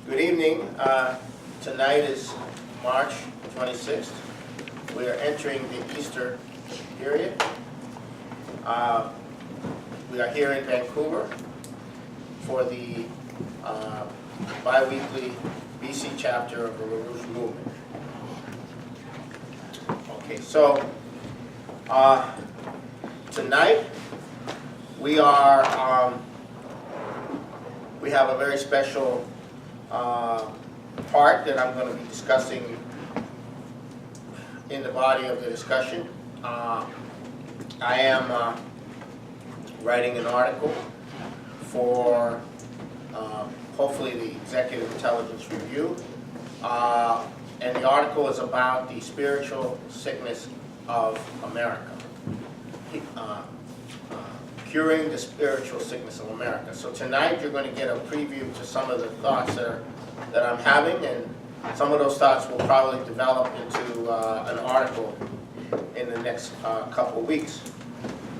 Good evening. Tonight is March 26th. We are entering the Easter period. We are here in Vancouver for the bi-weekly BC chapter of the LaRouche movement. Okay, so tonight we have a very special part that I'm going to be discussing in the body of the discussion. I am writing an article for hopefully the Executive Intelligence Review, and the article is about the spiritual sickness of America. Curing the spiritual sickness of America. So tonight you're going to get a preview to some of the thoughts that I'm having, and some of those thoughts will probably develop into an article in the next couple of weeks.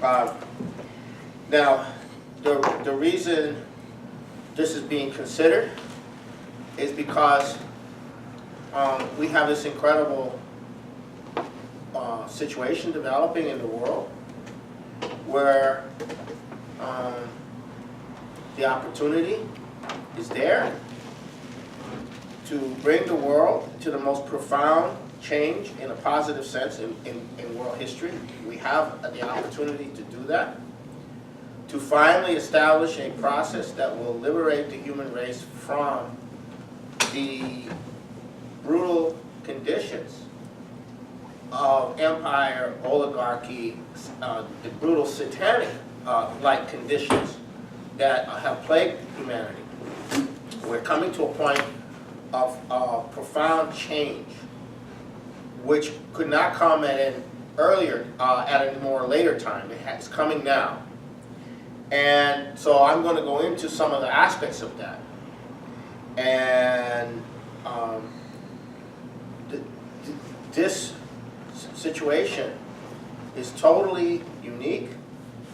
Now, the reason this is being considered is because we have this incredible situation developing in the world where the opportunity is there to bring the world to the most profound change in a positive sense in world history. We have the opportunity to do that, to finally establish a process that will liberate the human race from the brutal conditions of empire, oligarchy, the brutal satanic like conditions that have plagued humanity. We're coming to a point of profound change, which could not come at an earlier, at a more later time. It's coming now. And so I'm going to go into some of the aspects of that. And this situation is totally unique.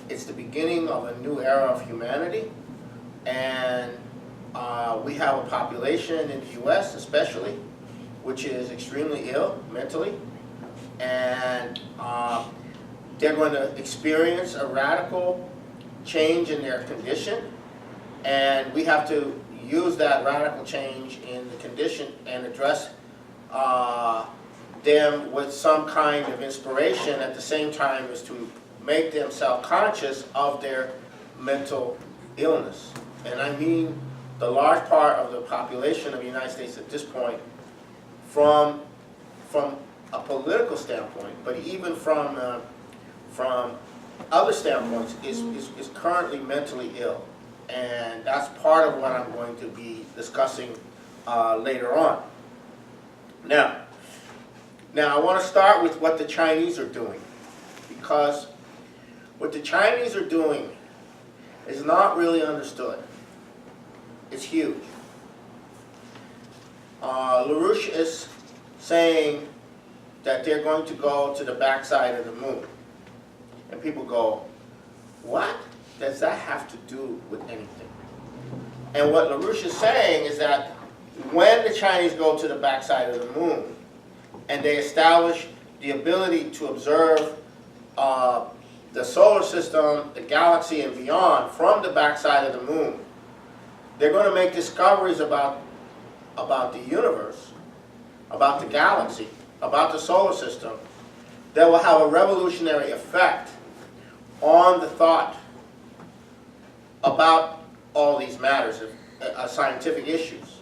It's the beginning of a new era of humanity, and we have a population in the U.S. especially, which is extremely ill mentally, and they're going to experience a radical change in their condition, and we have to use that radical change in the condition and address them with some kind of inspiration at the same time as to make them self-conscious of their mental illness. And I mean the large part of the population of the United States at this point, from a political standpoint, but even from other standpoints, is currently mentally ill. And that's part of what I'm going to be discussing later on. Now I want to start with what the Chinese are doing, because what the Chinese are doing is not really understood. It's huge. LaRouche is saying that they're going to go to the backside of the moon. And people go, what does that have to do with anything? And what LaRouche is saying is that when the Chinese go to the backside of the moon and they establish the ability to observe the solar system, the galaxy, and beyond from the backside of the moon, they're going to make discoveries about the universe, about the galaxy, about the solar system, that will have a revolutionary effect on the thought about all these matters, scientific issues.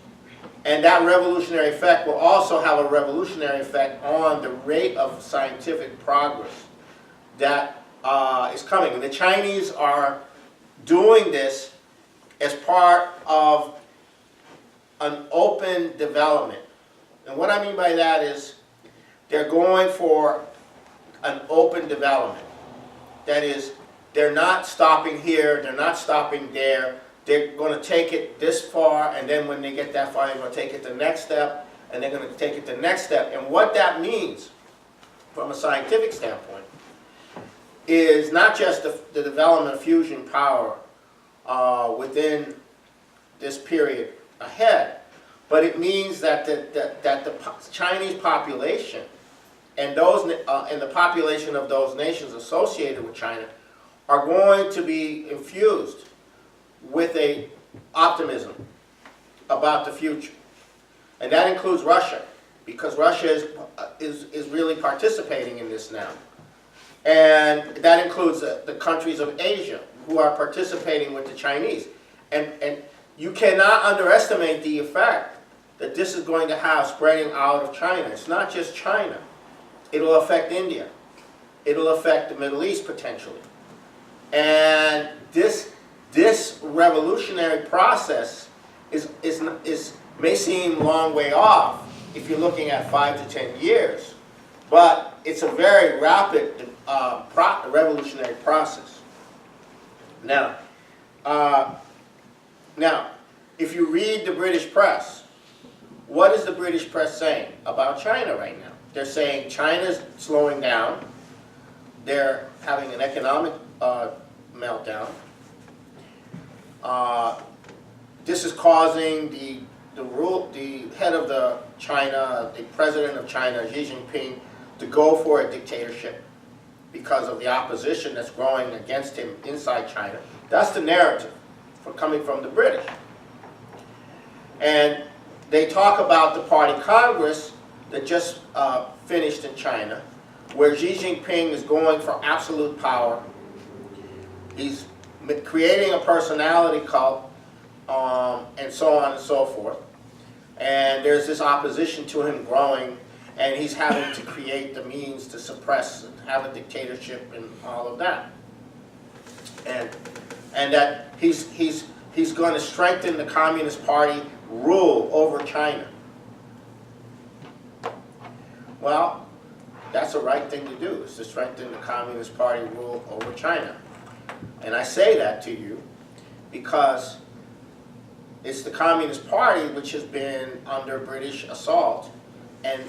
And that revolutionary effect will also have a revolutionary effect on the rate of scientific progress that is coming. And the Chinese are doing this as part of an open development. And what I mean by that is they're going for an open development. That is, they're not stopping here, they're not stopping there. They're going to take it this far, and then when they get that far, they're going to take it the next step, and they're going to take it the next step. And what that means from a scientific standpoint is not just the development of fusion power within this period ahead, but it means that the Chinese population and the population of those nations associated with China are going to be infused with a optimism about the future, and that includes Russia, because Russia is really participating in this now, and that includes the countries of Asia who are participating with the Chinese, and you cannot underestimate the effect that this is going to have spreading out of China. It's not just China. It'll affect India. It'll affect the Middle East potentially. And this revolutionary process may seem a long way off if you're looking at 5 to 10 years, but it's a very rapid revolutionary process. Now, if you read the British press, what is the British press saying about China right now? They're saying China's slowing down. They're having an economic meltdown. This is causing the head of the president of China, Xi Jinping, to go for a dictatorship because of the opposition that's growing against him inside China. That's the narrative coming from the British. And they talk about the party Congress that just finished in China, where Xi Jinping is going for absolute power. He's creating a personality cult, and so on and so forth. And there's this opposition to him growing, and he's having to create the means to suppress and have a dictatorship and all of that. And that he's going to strengthen the Communist Party rule over China. Well, that's the right thing to do, is to strengthen the Communist Party rule over China. And I say that to you because it's the Communist Party which has been under British assault, and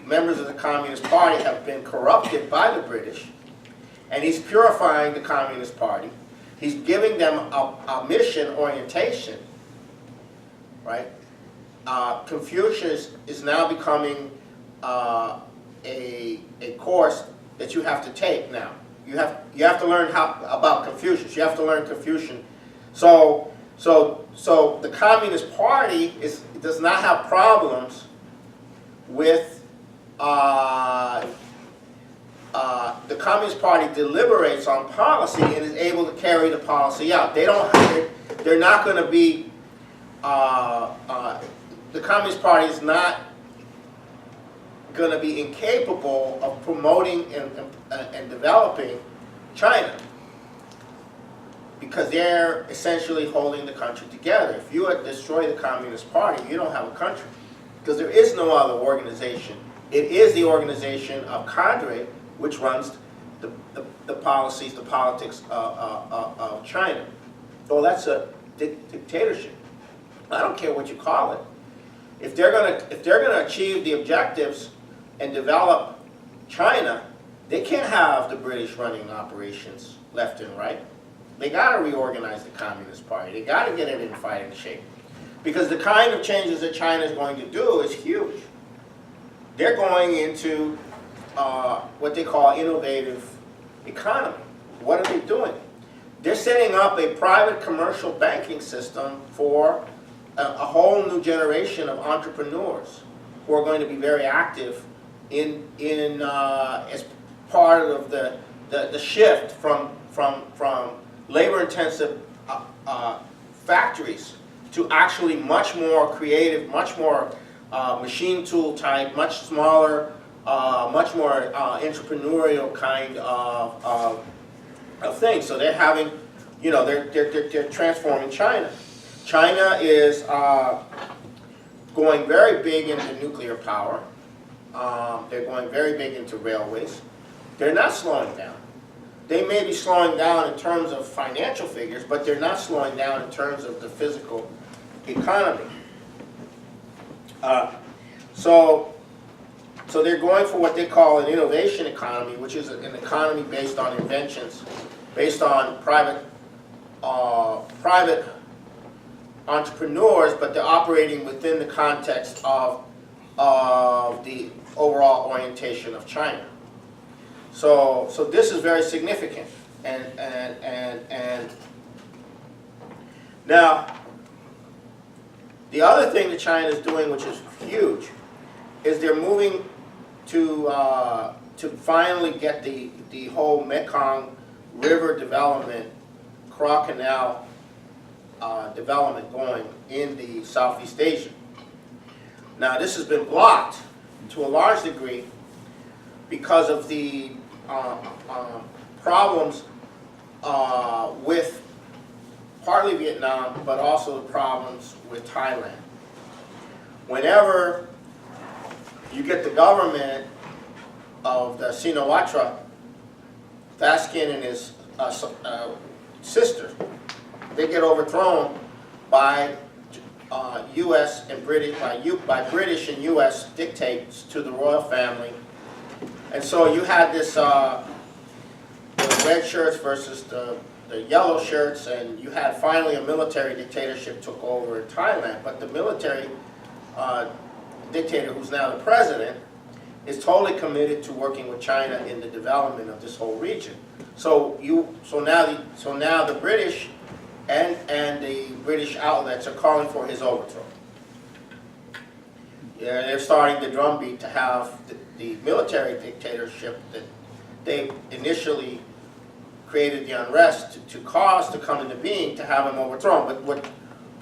members of the Communist Party have been corrupted by the British, and he's purifying the Communist Party. He's giving them a mission orientation, right? Confucius is now becoming a course that you have to take now. You have to learn about Confucius. You have to learn Confucian. So the Communist Party does not have problems with the Communist Party deliberates on policy and is able to carry the policy out. They're not going to be. The Communist Party is not going to be incapable of promoting and developing China, because they're essentially holding the country together. If you destroy the Communist Party, you don't have a country, because there is no other organization. It is the organization of cadre which runs the policies, the politics of China. Well, that's a dictatorship. I don't care what you call it. If they're gonna achieve the objectives and develop China, they can't have the British running operations left and right. They got to reorganize the Communist Party. They got to get it in fighting shape, because the kind of changes that China is going to do is huge. They're going into what they call innovative economy. What are they doing? They're setting up a private commercial banking system for a whole new generation of entrepreneurs who are going to be very active as part of the shift from labor-intensive factories to actually much more creative, much more machine tool type, much smaller, much more entrepreneurial kind of things. So they're having, they're transforming China. China is going very big into nuclear power. They're going very big into railways. They're not slowing down. They may be slowing down in terms of financial figures, but they're not slowing down in terms of the physical economy. So they're going for what they call an innovation economy, which is an economy based on inventions, based on private entrepreneurs, but they're operating within the context of the overall orientation of China. So this is very significant. And now, the other thing that China is doing, which is huge, is they're moving to finally get the whole Mekong River development, Canal development going in the Southeast Asia. Now, this has been blocked to a large degree because of the problems with partly Vietnam, but also the problems with Thailand. Whenever you get the government of the Shinawatra, Thaksin and his sister, they get overthrown by U.S. and British, by British and U.S. dictates to the royal family. And so you had this the red shirts versus the yellow shirts, and you had finally a military dictatorship took over in Thailand. But the military dictator, who's now the president, is totally committed to working with China in the development of this whole region. So now the British and the British outlets are calling for his overthrow. Yeah, they're starting the drumbeat to have the military dictatorship that they initially created the unrest to cause to come into being, to have him overthrown.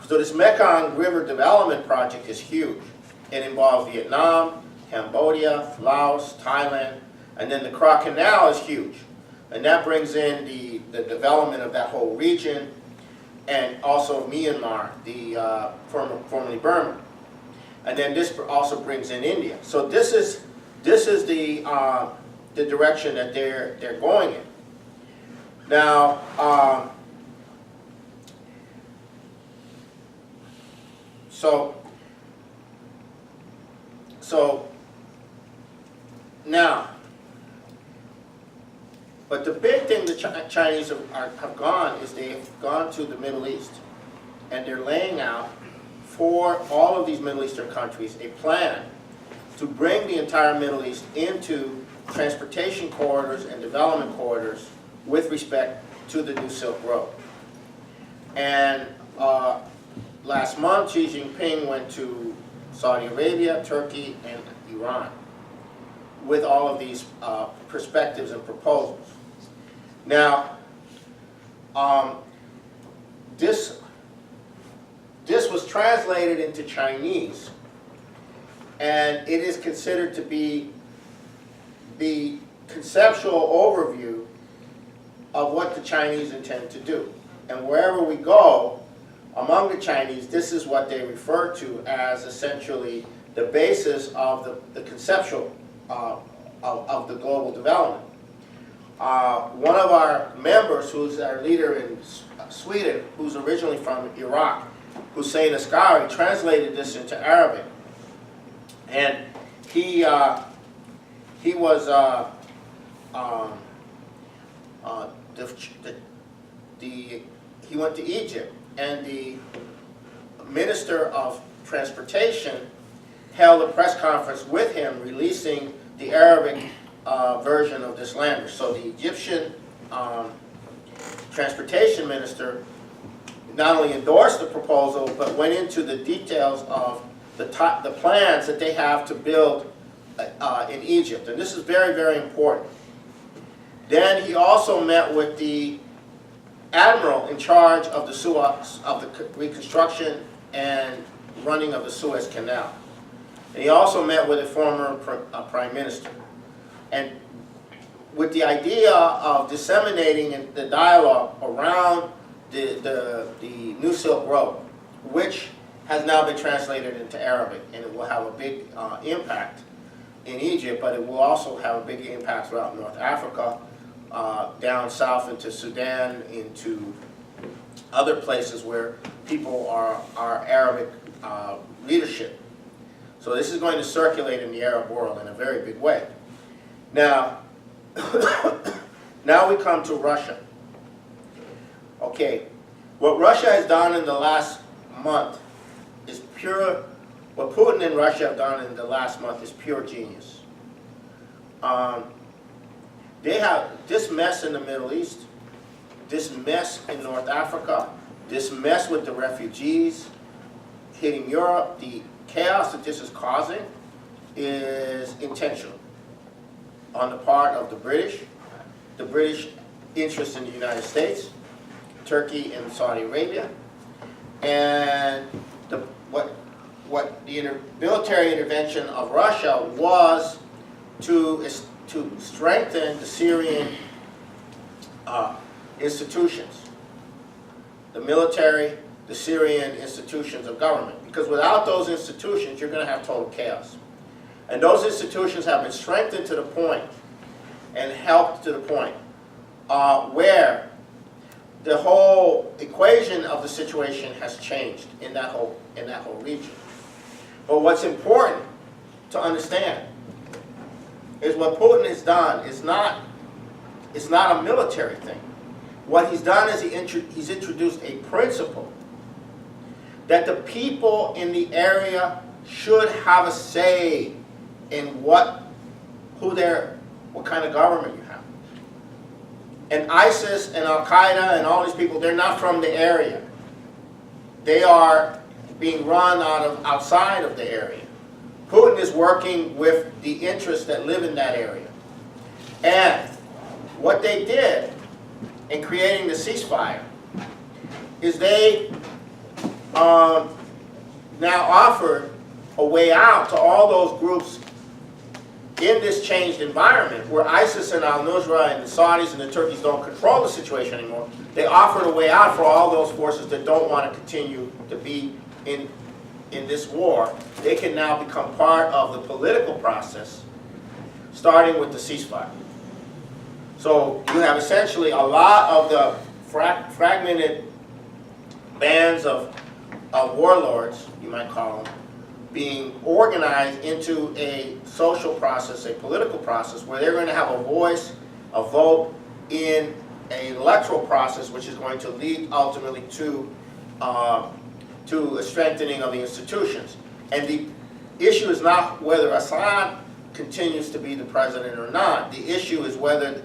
So this Mekong River development project is huge. It involves Vietnam, Cambodia, Laos, Thailand, and then the Kra Canal is huge. And that brings in the development of that whole region, and also Myanmar, formerly Burma. And then this also brings in India. So this is the direction that they're going in. Now, but the big thing the Chinese have gone is they've gone to the Middle East, and they're laying out for all of these Middle Eastern countries a plan to bring the entire Middle East into transportation corridors and development corridors with respect to the New Silk Road. And last month, Xi Jinping went to Saudi Arabia, Turkey, and Iran with all of these perspectives and proposals. Now, this was translated into Chinese, and it is considered to be the conceptual overview of what the Chinese intend to do. And wherever we go among the Chinese, this is what they refer to as essentially the basis of the conceptual of the global development. One of our members, who's our leader in Sweden, who's originally from Iraq, Hussein Askari, translated this into Arabic. And he was he went to Egypt, and the Minister of Transportation held a press conference with him releasing the Arabic version of this language. So the Egyptian Transportation Minister not only endorsed the proposal, but went into the details of the plans that they have to build in Egypt. And this is very, very important. Then he also met with the admiral in charge of the reconstruction and running of the Suez Canal. And he also met with a former prime minister. And with the idea of disseminating the dialogue around the New Silk Road, which has now been translated into Arabic, and it will have a big impact in Egypt, but it will also have a big impact throughout North Africa, down south into Sudan, into other places where people are Arabic leadership. So this is going to circulate in the Arab world in a very big way. Now, now we come to Russia. Okay, what Russia has done in the last month is pure, what Putin and Russia have done in the last month is pure genius. They have this mess in the Middle East, this mess in North Africa, this mess with the refugees hitting Europe, the chaos that this is causing is intentional on the part of the British interest in the United States, Turkey and Saudi Arabia, and what the military intervention of Russia was to strengthen the Syrian institutions, the military, the Syrian institutions of government. Because without those institutions, you're going to have total chaos. And those institutions have been strengthened to the point and helped to the point where the whole equation of the situation has changed in that whole region. But what's important to understand is what Putin has done is not a military thing. What he's done is he's introduced a principle that the people in the area should have a say in what kind of government you have. And ISIS and Al-Qaeda and all these people, they're not from the area. They are being run outside of the area. Putin is working with the interests that live in that area. And what they did in creating the ceasefire is they now offered a way out to all those groups in this changed environment where ISIS and al-Nusra and the Saudis and the Turkeys don't control the situation anymore. They offered a way out for all those forces that don't want to continue to be in this war. They can now become part of the political process, starting with the ceasefire. So you have essentially a lot of the fragmented bands of warlords, you might call them, being organized into a social process, a political process, where they're going to have a voice, a vote in an electoral process, which is going to lead ultimately to a strengthening of the institutions. And the issue is not whether Assad continues to be the president or not. The issue is whether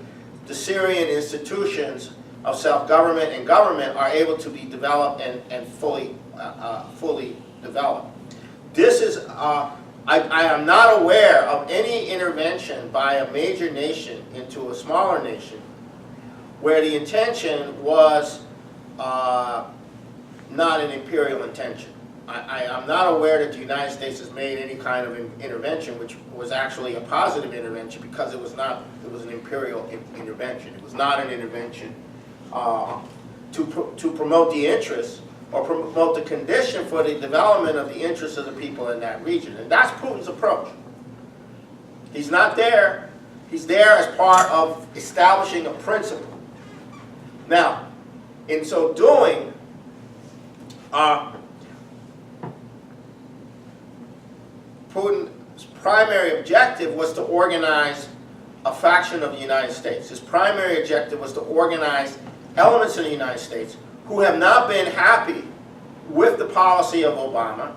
the Syrian institutions of self-government and government are able to be developed and fully developed. This is, I am not aware of any intervention by a major nation into a smaller nation where the intention was not an imperial intention. I'm not aware that the United States has made any kind of intervention which was actually a positive intervention, because it was an imperial intervention. It was not an intervention to promote the interests or promote the condition for the development of the interests of the people in that region. And that's Putin's approach. He's not there. He's there as part of establishing a principle. Now, in so doing, Putin's primary objective was to organize a faction of the United States. His primary objective was to organize elements in the United States who have not been happy with the policy of Obama,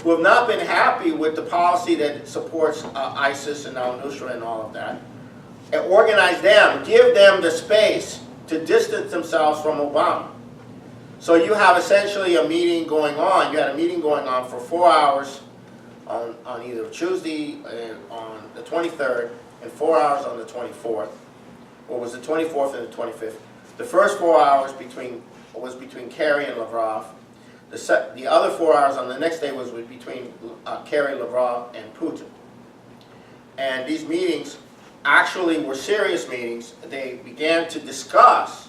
who have not been happy with the policy that supports ISIS and al-Nusra and all of that, and organize them, give them the space to distance themselves from Obama. So you have essentially a meeting going on. You had a meeting going on for 4 hours on either Tuesday on the 23rd and 4 hours on the 24th, or was the 24th and the 25th. The first 4 hours was between Kerry and Lavrov. The other 4 hours on the next day was between Kerry, Lavrov, and Putin. And these meetings actually were serious meetings. They began to discuss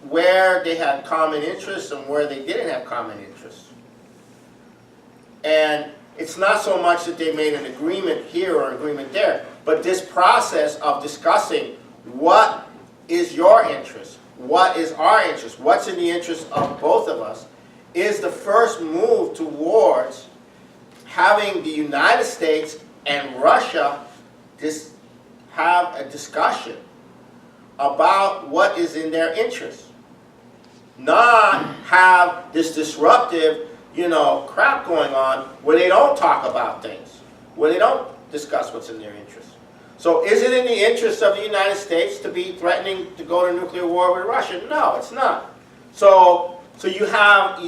where they had common interests and where they didn't have common interests. And it's not so much that they made an agreement here or an agreement there, but this process of discussing what is your interest, what is our interest, what's in the interest of both of us, is the first move towards having the United States and Russia have a discussion about what is in their interest. not have this disruptive, crap going on where they don't talk about things, where they don't discuss what's in their interest. So is it in the interest of the United States to be threatening to go to nuclear war with Russia? No, it's not. So you have,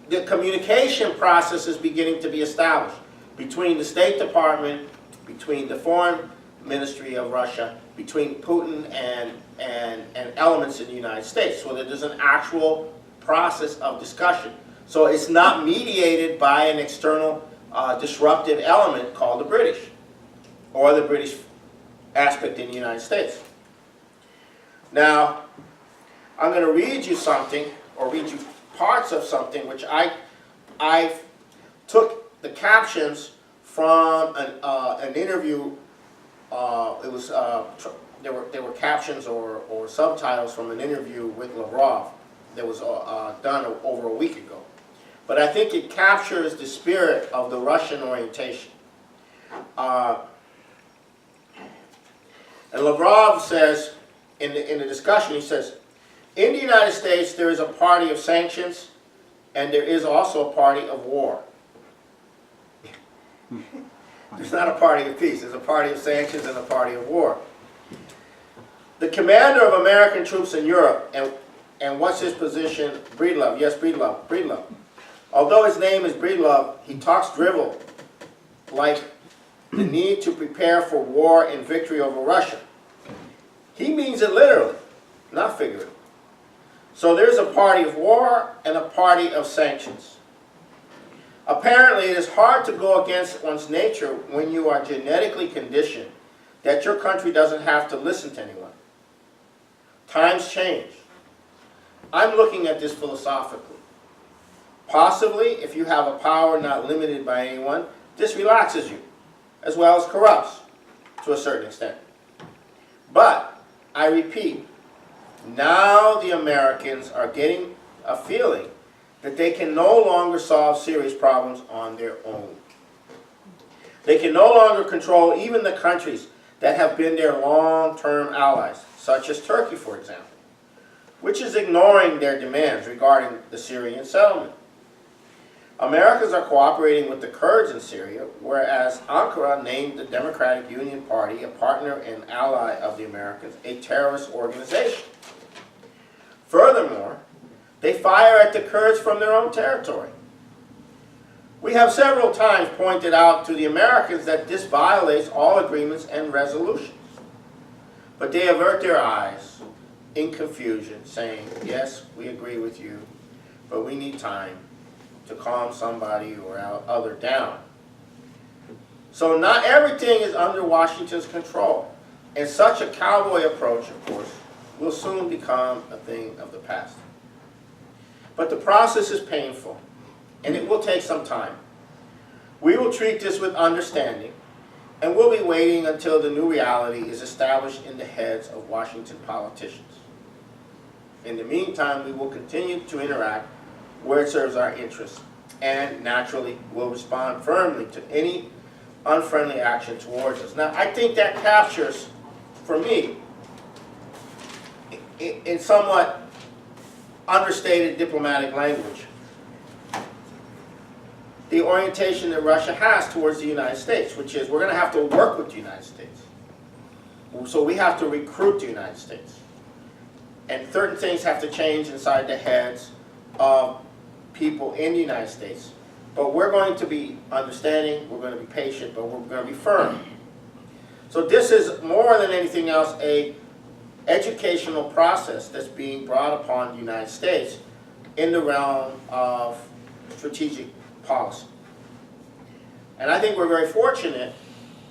the communication process is beginning to be established between the State Department, between the Foreign Ministry of Russia, between Putin and elements in the United States, so that there's an actual process of discussion. So it's not mediated by an external disruptive element called the British, or the British aspect in the United States. Now, I'm going to read you something, or read you parts of something, which I took the captions from an interview. It was there were captions or subtitles from an interview with Lavrov that was done over a week ago. But I think it captures the spirit of the Russian orientation. And Lavrov says, in the discussion, he says, in the United States there is a party of sanctions and there is also a party of war. There's not a party of peace. There's a party of sanctions and a party of war. The commander of American troops in Europe, and what's his position? Breedlove. Yes, Breedlove. Breedlove. Although his name is Breedlove, he talks drivel, like the need to prepare for war and victory over Russia. He means it literally, not figuratively. So there's a party of war and a party of sanctions. Apparently, it is hard to go against one's nature when you are genetically conditioned that your country doesn't have to listen to anyone. Times change. I'm looking at this philosophically. Possibly, if you have a power not limited by anyone, this relaxes you, as well as corrupts, to a certain extent. But, I repeat, now the Americans are getting a feeling that they can no longer solve serious problems on their own. They can no longer control even the countries that have been their long-term allies, such as Turkey, for example, which is ignoring their demands regarding the Syrian settlement. Americans are cooperating with the Kurds in Syria, whereas Ankara named the Democratic Union Party, a partner and ally of the Americans, a terrorist organization. Furthermore, they fire at the Kurds from their own territory. We have several times pointed out to the Americans that this violates all agreements and resolutions. But they avert their eyes in confusion, saying, yes, we agree with you, but we need time to calm somebody or other down. So not everything is under Washington's control. And such a cowboy approach, of course, will soon become a thing of the past. But the process is painful, and it will take some time. We will treat this with understanding, and we'll be waiting until the new reality is established in the heads of Washington politicians. In the meantime, we will continue to interact where it serves our interests, and naturally will respond firmly to any unfriendly action towards us. Now, I think that captures, for me, in somewhat understated diplomatic language, the orientation that Russia has towards the United States, which is we're going to have to work with the United States. So we have to recruit the United States. And certain things have to change inside the heads of people in the United States. But we're going to be understanding, we're going to be patient, but we're going to be firm. So this is, more than anything else, a educational process that's being brought upon the United States in the realm of strategic policy. And I think we're very fortunate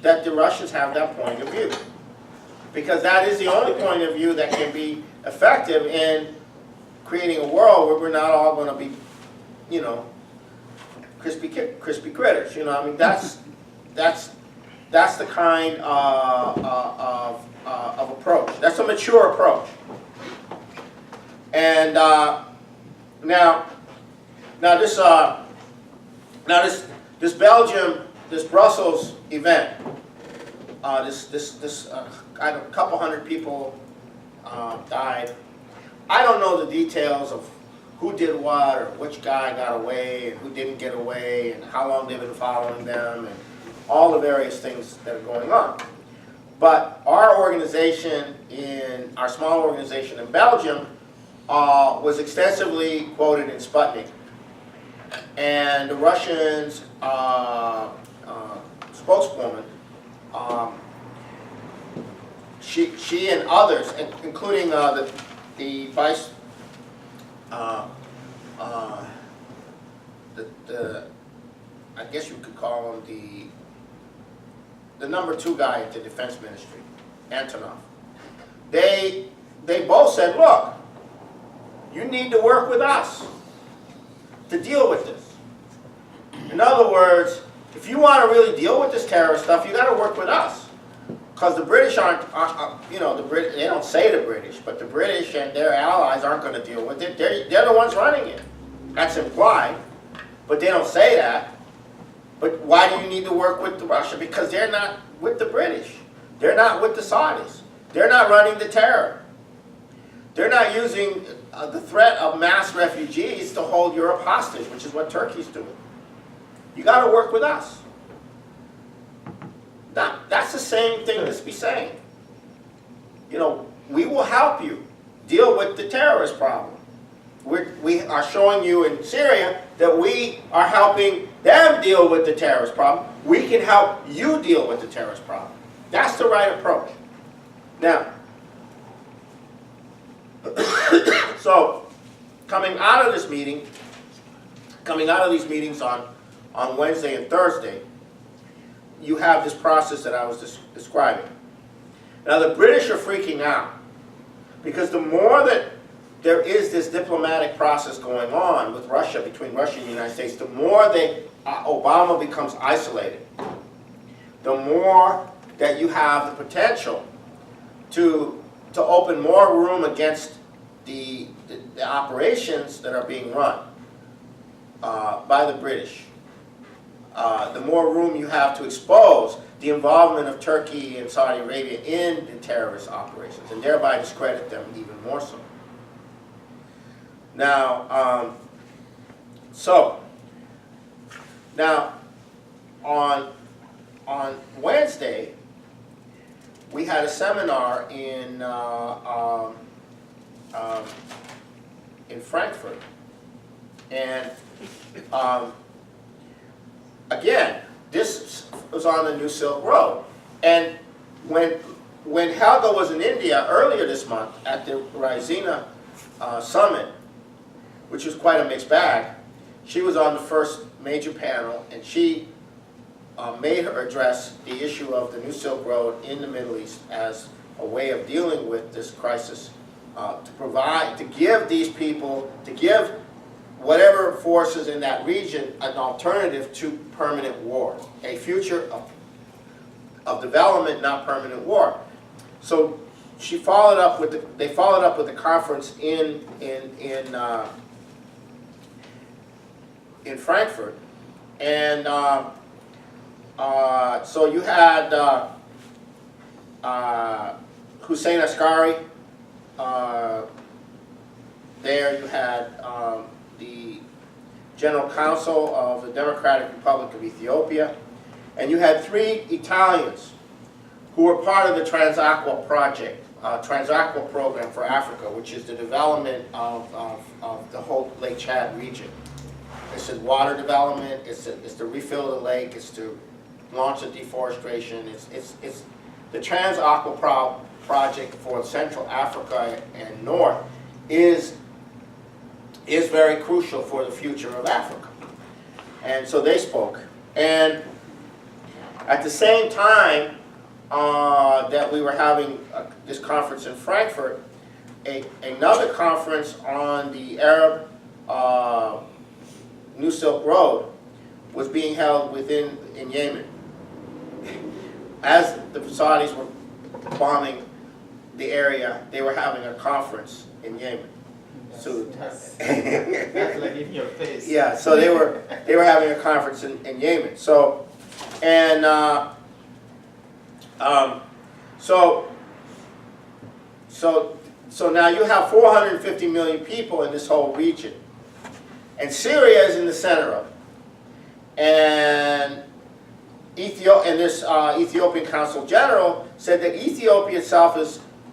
that the Russians have that point of view, because that is the only point of view that can be effective in creating a world where we're not all going to be, crispy critters. I mean, that's the kind of approach. That's a mature approach. And now this Belgium, this Brussels event, a couple hundred people died. I don't know the details of who did what or which guy got away and who didn't get away and how long they've been following them and all the various things that are going on. But our organization, our small organization in Belgium, was extensively quoted in Sputnik. And the Russians' spokeswoman, she and others, including the vice, I guess you could call him the number 2 guy at the defense ministry, Antonov. They both said, look, you need to work with us to deal with this. In other words, if you want to really deal with this terrorist stuff, you got to work with us. Because the British aren't, you know, they don't say the British, but the British and their allies aren't going to deal with it. They're the ones running it. That's implied, but they don't say that. But why do you need to work with Russia? Because they're not with the British. They're not with the Saudis. They're not running the terror. They're not using the threat of mass refugees to hold Europe hostage, which is what Turkey's doing. You got to work with us. That's the same thing to be saying. You know, we will help you deal with the terrorist problem. We are showing you in Syria that we are helping them deal with the terrorist problem. We can help you deal with the terrorist problem. That's the right approach. Now, so coming out of this meeting, coming out of these meetings on Wednesday and Thursday, you have this process that I was describing. Now the British are freaking out because the more that there is this diplomatic process going on with Russia, between Russia and the United States, the more that Obama becomes isolated, the more that you have the potential to open more room against the operations that are being run by the British. The more room you have to expose the involvement of Turkey and Saudi Arabia in the terrorist operations, and thereby discredit them even more so. Now, on Wednesday, we had a seminar in Frankfurt, and again, this was on the New Silk Road. And when Helga was in India earlier this month at the Raisina summit, which was quite a mixed bag, she was on the first major panel, and she made her address the issue of the New Silk Road in the Middle East as a way of dealing with this crisis, to give these people, to give whatever forces in that region an alternative to permanent war, a future of development, not permanent war. So she followed up with they followed up with a conference in Frankfurt, and so you had Hussein Askari there. You had the General Counsel of the Democratic Republic of Ethiopia, and you had 3 Italians who were part of the Transaqua project, Transaqua program for Africa, which is the development of the whole Lake Chad region. It's the water development, it's to refill the lake, it's to launch the deforestation, it's the Transaqua project for Central Africa and North is very crucial for the future of Africa. And so they spoke. And at the same time that we were having this conference in Frankfurt, another conference on the Arab New Silk Road was being held in Yemen. As the Saudis were bombing the area, they were having a conference in Yemen. So that's like in your face. Yeah, so they were having a conference in Yemen. So and so so now you have 450 million people in this whole region. And Syria is in the center of it. And this Ethiopian Consul General said that Ethiopia itself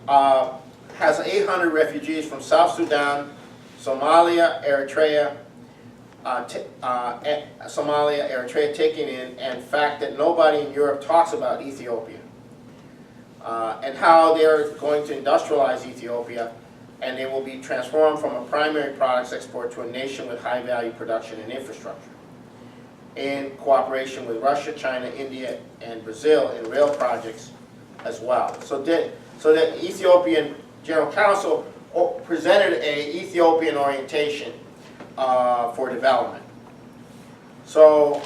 has 800 refugees from South Sudan, Somalia, Eritrea, taken in, and fact that nobody in Europe talks about Ethiopia. And how they're going to industrialize Ethiopia, and they will be transformed from a primary products export to a nation with high-value production and infrastructure, in cooperation with Russia, China, India, and Brazil in rail projects as well. So the Ethiopian General Council presented an Ethiopian orientation for development. So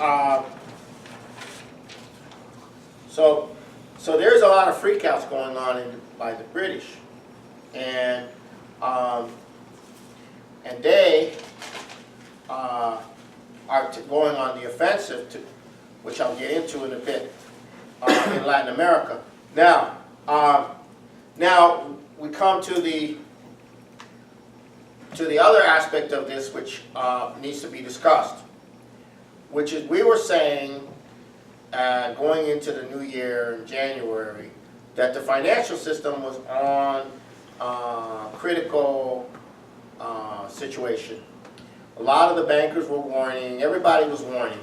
there's a lot of freakouts going on by the British, and they are going on the offensive, which I'll get into in a bit, in Latin America. Now we come to the other aspect of this, which needs to be discussed, which is we were saying going into the new year in January that the financial system was on a critical situation. A lot of the bankers were warning, everybody was warning.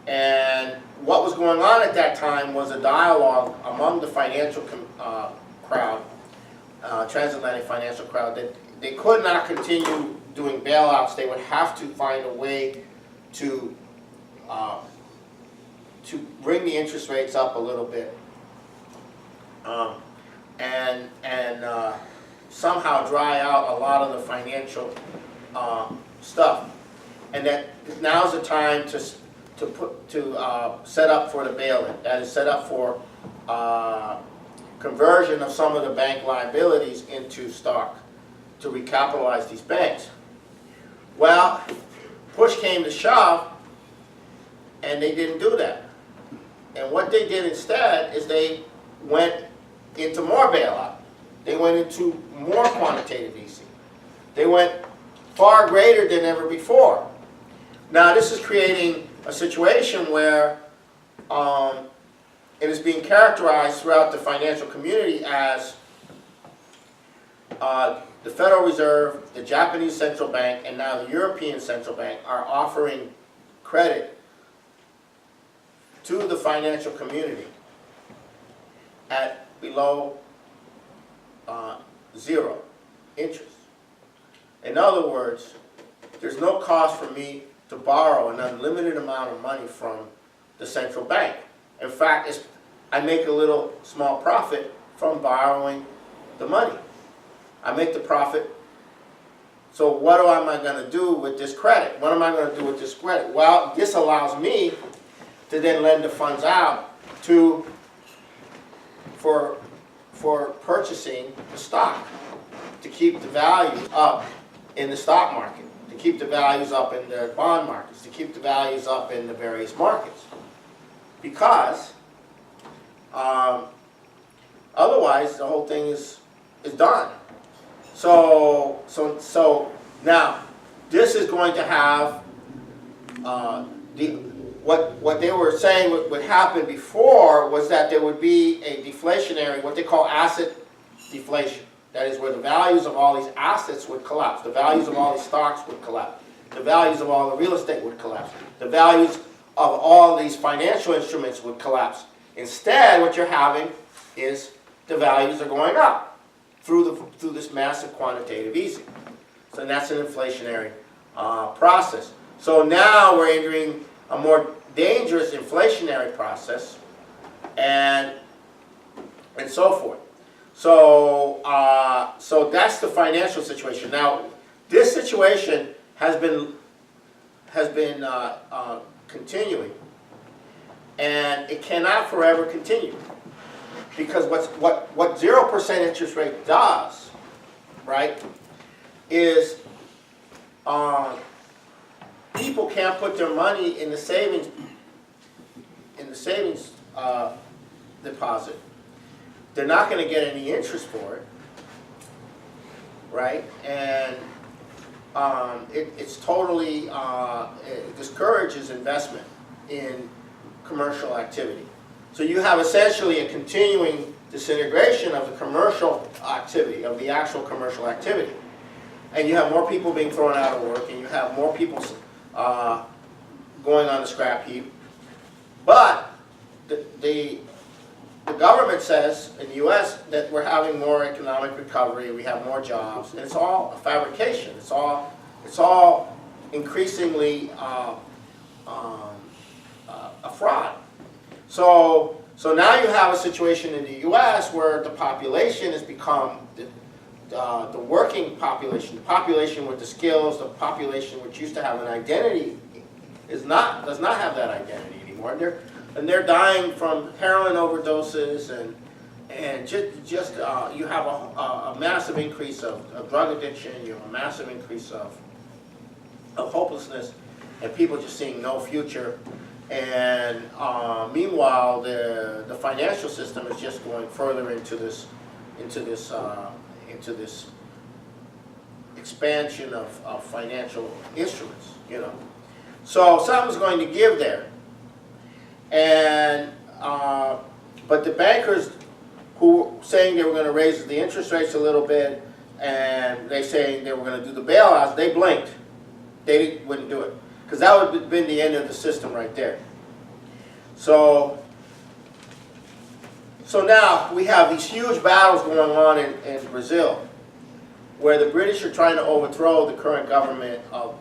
And what was going on at that time was a dialogue among the financial crowd, transatlantic financial crowd, that they could not continue doing bailouts. They would have to find a way to bring the interest rates up a little bit, and somehow dry out a lot of the financial stuff. And that now's the time to set up for the bail-in. That is, set up for conversion of some of the bank liabilities into stock to recapitalize these banks. Well, push came to shove, and they didn't do that. And what they did instead is they went into more bailout. They went into more quantitative easing. They went far greater than ever before. Now this is creating a situation where it is being characterized throughout the financial community as the Federal Reserve, the Japanese Central Bank, and now the European Central Bank are offering credit to the financial community at below zero interest. In other words, there's no cost for me to borrow an unlimited amount of money from the central bank. In fact, I make a little small profit from borrowing the money. I make the profit. So what am I going to do with this credit? What am I going to do with this credit? Well, this allows me to then lend the funds out for purchasing the stock, to keep the values up in the stock market, to keep the values up in the bond markets, to keep the values up in the various markets. Because otherwise the whole thing is done. So now this is going to have what they were saying would happen before was that there would be a deflationary, what they call asset deflation. That is where the values of all these assets would collapse. The values of all these stocks would collapse. The values of all the real estate would collapse. The values of all these financial instruments would collapse. Instead, what you're having is the values are going up through this massive quantitative easing. So that's an inflationary process. So now we're entering a more dangerous inflationary process, and so forth. So that's the financial situation. Now, this situation has been continuing, and it cannot forever continue, because what 0% interest rate does, right, is people can't put their money in the savings deposit. They're not going to get any interest for it. right? And it's totally it discourages investment in commercial activity. So you have essentially a continuing disintegration of the commercial activity, of the actual commercial activity. And you have more people being thrown out of work, and you have more people going on the scrap heap. But the government says in the U.S. that we're having more economic recovery, we have more jobs, and it's all a fabrication. It's all increasingly a fraud. So now you have a situation in the U.S. where the population has become the working population, the population with the skills, the population which used to have an identity, does not have that identity anymore. And they're dying from heroin overdoses, and just you have a massive increase of drug addiction. You have a massive increase of hopelessness, and people just seeing no future. And meanwhile, the financial system is just going further into this expansion of financial instruments. So something's going to give there. And but the bankers who were saying they were going to raise the interest rates a little bit, and they saying they were going to do the bailouts, they blinked. They wouldn't do it, because that would have been the end of the system right there. So now we have these huge battles going on in Brazil, where the British are trying to overthrow the current government of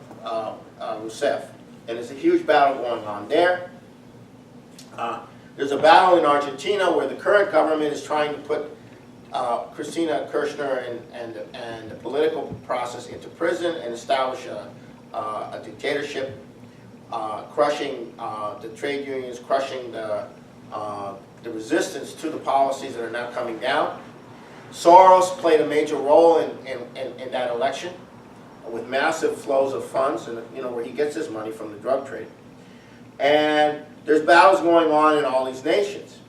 Rousseff. And there's a huge battle going on there. There's a battle in Argentina where the current government is trying to put Cristina Kirchner and the political process into prison and establish a dictatorship, crushing the trade unions, crushing the resistance to the policies that are now coming down. Soros played a major role in that election, with massive flows of funds, and where he gets his money from the drug trade. And there's battles going on in all these nations.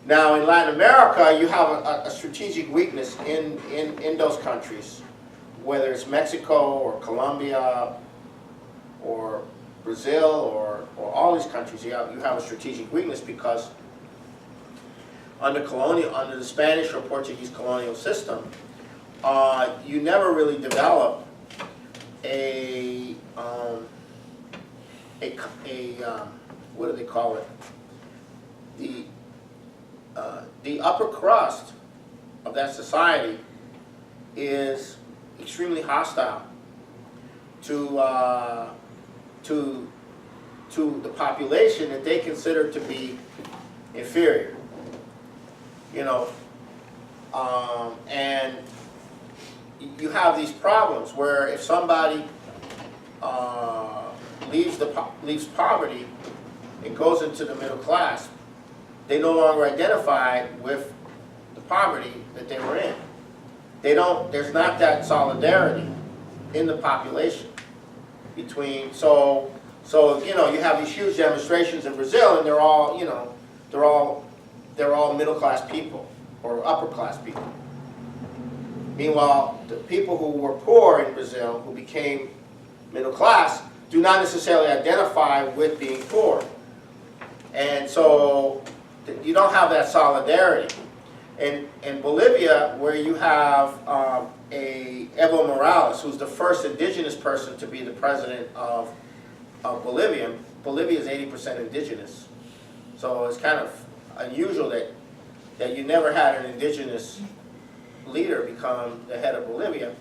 Now in Latin America, you have a strategic weakness in those countries, whether it's Mexico or Colombia or Brazil or all these countries. You have a strategic weakness because under the Spanish or Portuguese colonial system, you never really develop what do they call it? The upper crust of that society is extremely hostile to the population that they consider to be inferior. And you have these problems where if somebody leaves poverty and goes into the middle class, they no longer identify with the poverty that they were in. There's not that solidarity in the population between, so you have these huge demonstrations in Brazil, and they're all middle class people or upper class people. Meanwhile, the people who were poor in Brazil, who became middle class, do not necessarily identify with being poor. And so you don't have that solidarity. In Bolivia, where you have Evo Morales, who's the first indigenous person to be the president of Bolivia. Bolivia is 80% indigenous. So it's kind of unusual that you never had an indigenous leader become the head of Bolivia.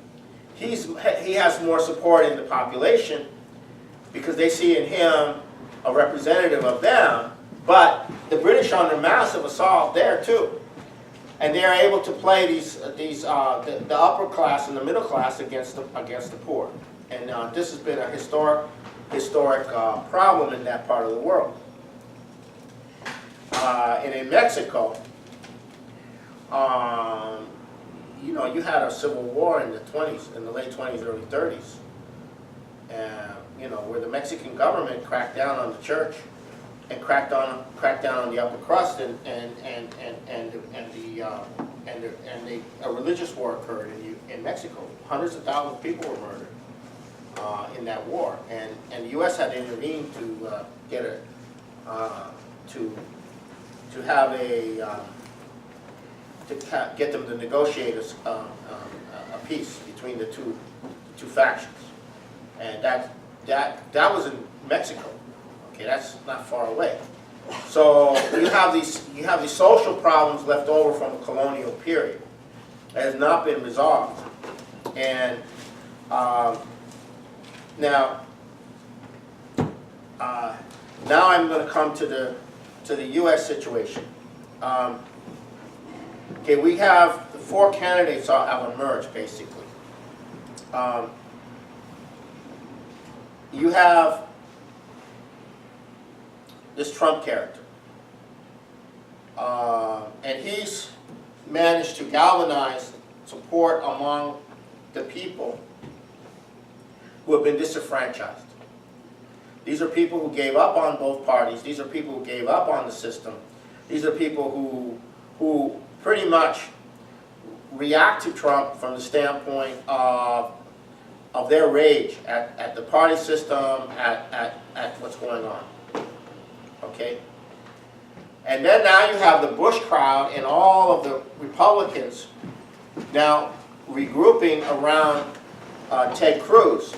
He has more support in the population because they see in him a representative of them, but the British are under massive assault there too. And they are able to play the upper class and the middle class against the poor. And this has been a historic problem in that part of the world. And in Mexico, you had a civil war in the 20s, in the late 20s, early 30s, where the Mexican government cracked down on the church and cracked down on the upper crust and a religious war occurred in Mexico. Hundreds of thousands of people were murdered in that war, and the U.S. had to intervene to get get them to negotiate a peace between the two factions, and that was in Mexico. Okay, that's not far away. So you have these social problems left over from the colonial period that has not been resolved, and now I'm going to come to the U.S. situation. Okay, we have the four candidates have emerged basically. You have this Trump character, and he's managed to galvanize support among the people who have been disenfranchised. These are people who gave up on both parties. These are people who gave up on the system. These are people who pretty much react to Trump from the standpoint of their rage at the party system, at what's going on. Okay? And then now you have the Bush crowd and all of the Republicans now regrouping around Ted Cruz,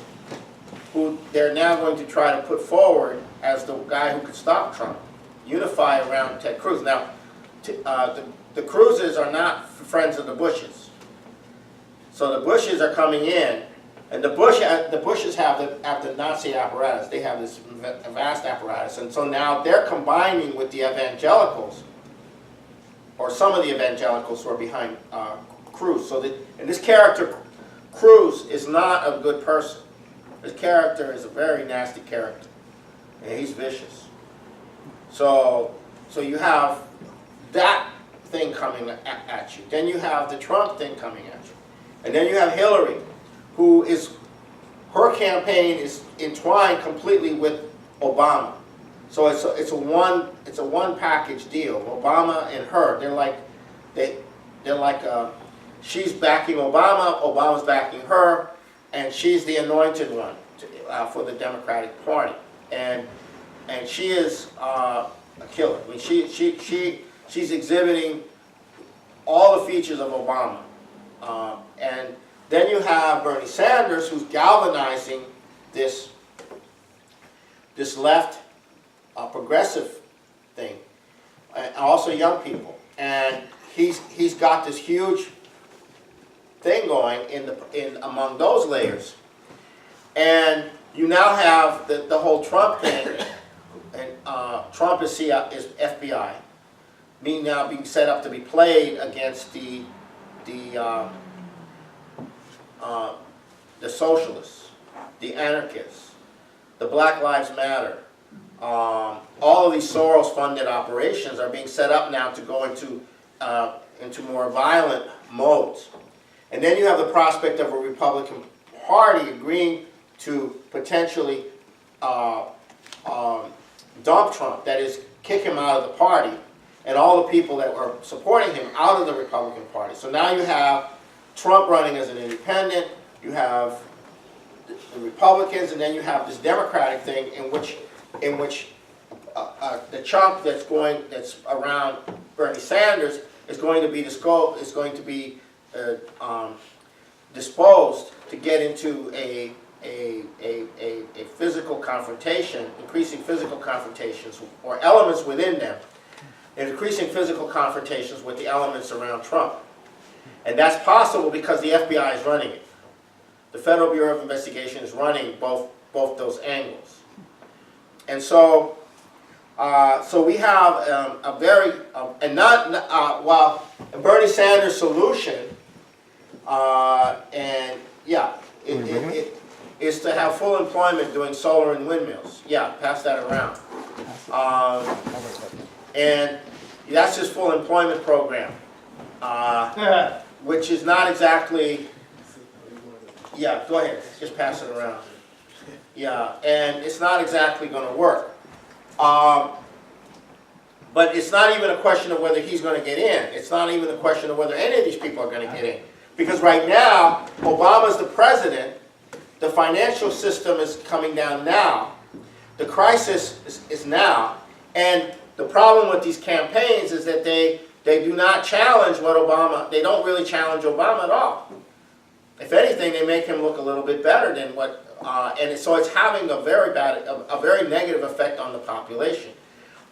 who they're now going to try to put forward as the guy who could stop Trump, unify around Ted Cruz. Now, the Cruzes are not friends of the Bushes. So the Bushes are coming in, and the Bushes have the Nazi apparatus. They have this vast apparatus, and so now they're combining with the evangelicals, or some of the evangelicals who are behind Cruz. So and this character, Cruz, is not a good person. His character is a very nasty character, and he's vicious. So you have that thing coming at you. Then you have the Trump thing coming at you. And then you have Hillary, her campaign is entwined completely with Obama. So it's a one package deal. Obama and her, they're like she's backing Obama, Obama's backing her, and she's the anointed one for the Democratic Party. And she is a killer. I mean, she's exhibiting all the features of Obama. And then you have Bernie Sanders, who's galvanizing this left progressive thing, and also young people. And he's got this huge thing going among those layers. And you now have the whole Trump thing, and Trump is FBI, now being set up to be played against the socialists, the anarchists, the Black Lives Matter. All of these Soros-funded operations are being set up now to go into more violent modes. And then you have the prospect of a Republican Party agreeing to potentially dump Trump, that is, kick him out of the party, and all the people that were supporting him out of the Republican Party. So now you have Trump running as an independent, you have the Republicans, and then you have this Democratic thing in which the chunk that's around Bernie Sanders is going to be disposed to get into a physical confrontation, increasing physical confrontations, or elements within them, and increasing physical confrontations with the elements around Trump. And that's possible because the FBI is running it. The Federal Bureau of Investigation is running both those angles. And so we have a very, Bernie Sanders' solution, is to have full employment doing solar and windmills. Yeah, pass that around. And that's his full employment program, which is not exactly, yeah, go ahead, just pass it around. Yeah, and it's not exactly going to work. But it's not even a question of whether he's going to get in. It's not even a question of whether any of these people are going to get in. Because right now, Obama's the president, the financial system is coming down now, the crisis is now, and the problem with these campaigns is that they do not challenge what Obama, they don't really challenge Obama at all. If anything, they make him look a little bit better than what, so it's having a very negative effect on the population.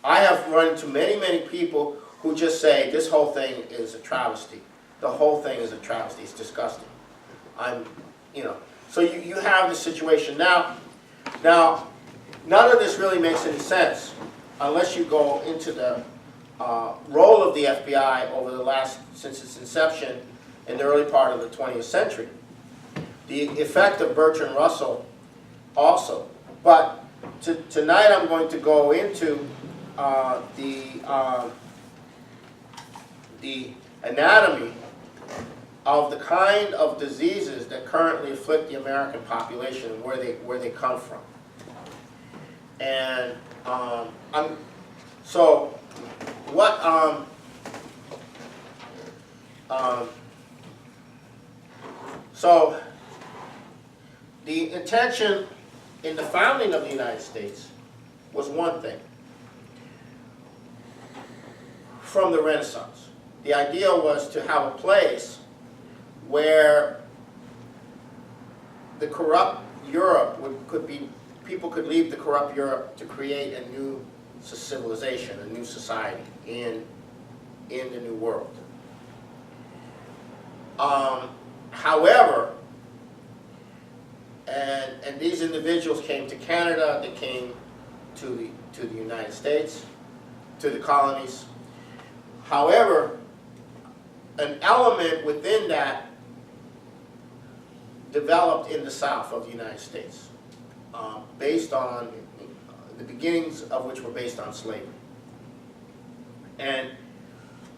I have run into many, many people who just say, this whole thing is a travesty. The whole thing is a travesty. It's disgusting. So you have this situation. Now, none of this really makes any sense unless you go into the role of the FBI since its inception in the early part of the 20th century. The effect of Bertrand Russell also. But tonight I'm going to go into the anatomy of the kind of diseases that currently afflict the American population and where they come from. And so the intention in the founding of the United States was one thing. From the Renaissance, the idea was to have a place where the corrupt Europe people could leave the corrupt Europe to create a new civilization, a new society in the New World. However, and these individuals came to Canada, they came to the United States, to the colonies. However, an element within that developed in the South of the United States, based on the beginnings of which were based on slavery. And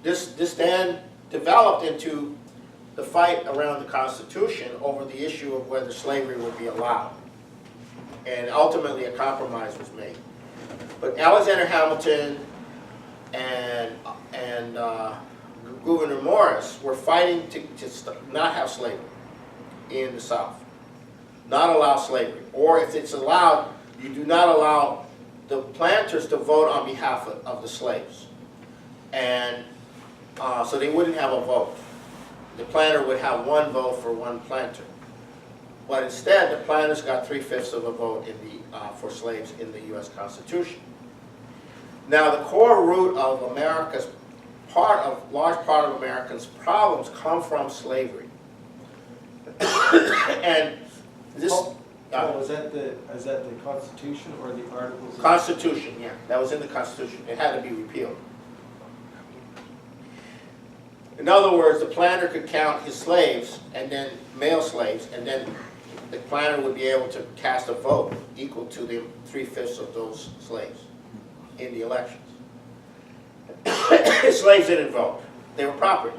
this then developed into the fight around the Constitution over the issue of whether slavery would be allowed. And ultimately a compromise was made. But Alexander Hamilton and Gouverneur Morris were fighting to not have slavery in the South. Not allow slavery. Or if it's allowed, you do not allow the planters to vote on behalf of the slaves. And so they wouldn't have a vote. The planter would have one vote for one planter. But instead, the planters got 3/5 of a vote for slaves in the U.S. Constitution. Now, the core root of America's large part of Americans' problems come from slavery. And this... is that the Constitution or the Articles? Constitution, yeah. That was in the Constitution. It had to be repealed. In other words, the planter could count his slaves, and then male slaves, and then the planter would be able to cast a vote equal to the 3/5 of those slaves in the elections. Slaves didn't vote. They were property.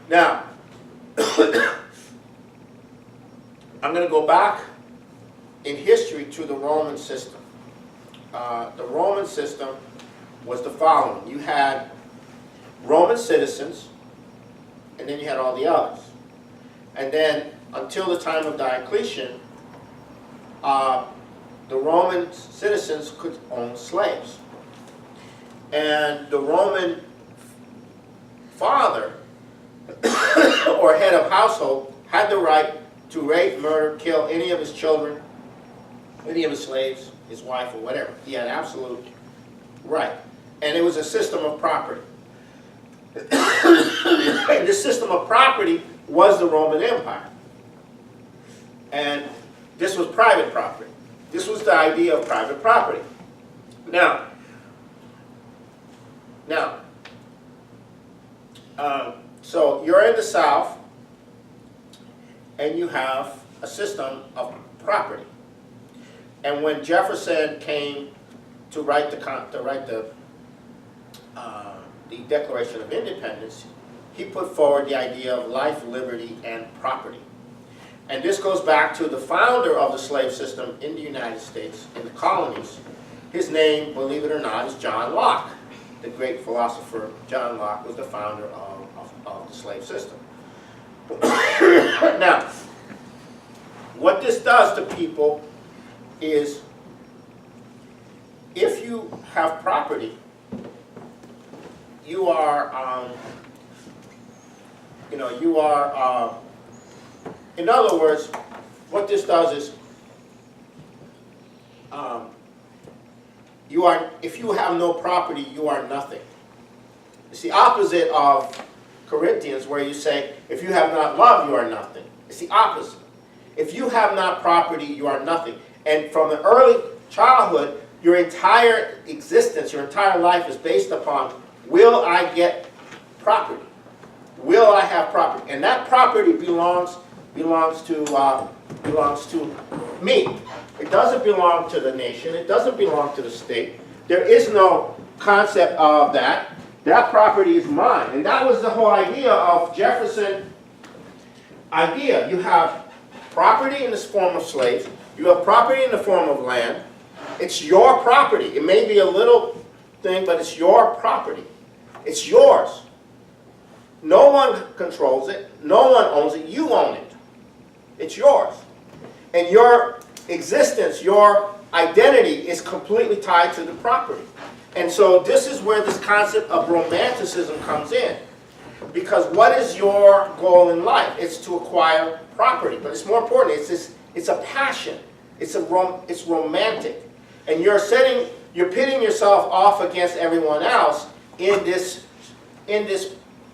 Now, I'm going to go back in history to the Roman system. The Roman system was the following. You had Roman citizens, and then you had all the others. And then, until the time of Diocletian, the Roman citizens could own slaves. And the Roman father, or head of household, had the right to rape, murder, kill any of his children, any of his slaves, his wife, or whatever. He had absolute right. And it was a system of property. And this system of property was the Roman Empire. And this was private property. This was the idea of private property. Now, so you're in the South, and you have a system of property. And when Jefferson came to write the Declaration of Independence, he put forward the idea of life, liberty, and property. And this goes back to the founder of the slave system in the United States, in the colonies. His name, believe it or not, is John Locke. The great philosopher John Locke was the founder of the slave system. Now, what this does to people is, if you have property, you are, in other words, what this does is, if you have no property, you are nothing. It's the opposite of Corinthians, where you say, if you have not love, you are nothing. It's the opposite. If you have not property, you are nothing. And from the early childhood, your entire existence, your entire life is based upon, will I get property? Will I have property? And that property belongs to me. It doesn't belong to the nation. It doesn't belong to the state. There is no concept of that. That property is mine. And that was the whole idea of Jefferson's idea. You have property in the form of slaves. You have property in the form of land. It's your property. It may be a little thing, but it's your property. It's yours. No one controls it. No one owns it. You own it. It's yours. And your existence, your identity is completely tied to the property. And so this is where this concept of romanticism comes in. Because what is your goal in life? It's to acquire property. But it's more important, it's a passion. It's romantic. And you're pitting yourself off against everyone else in this,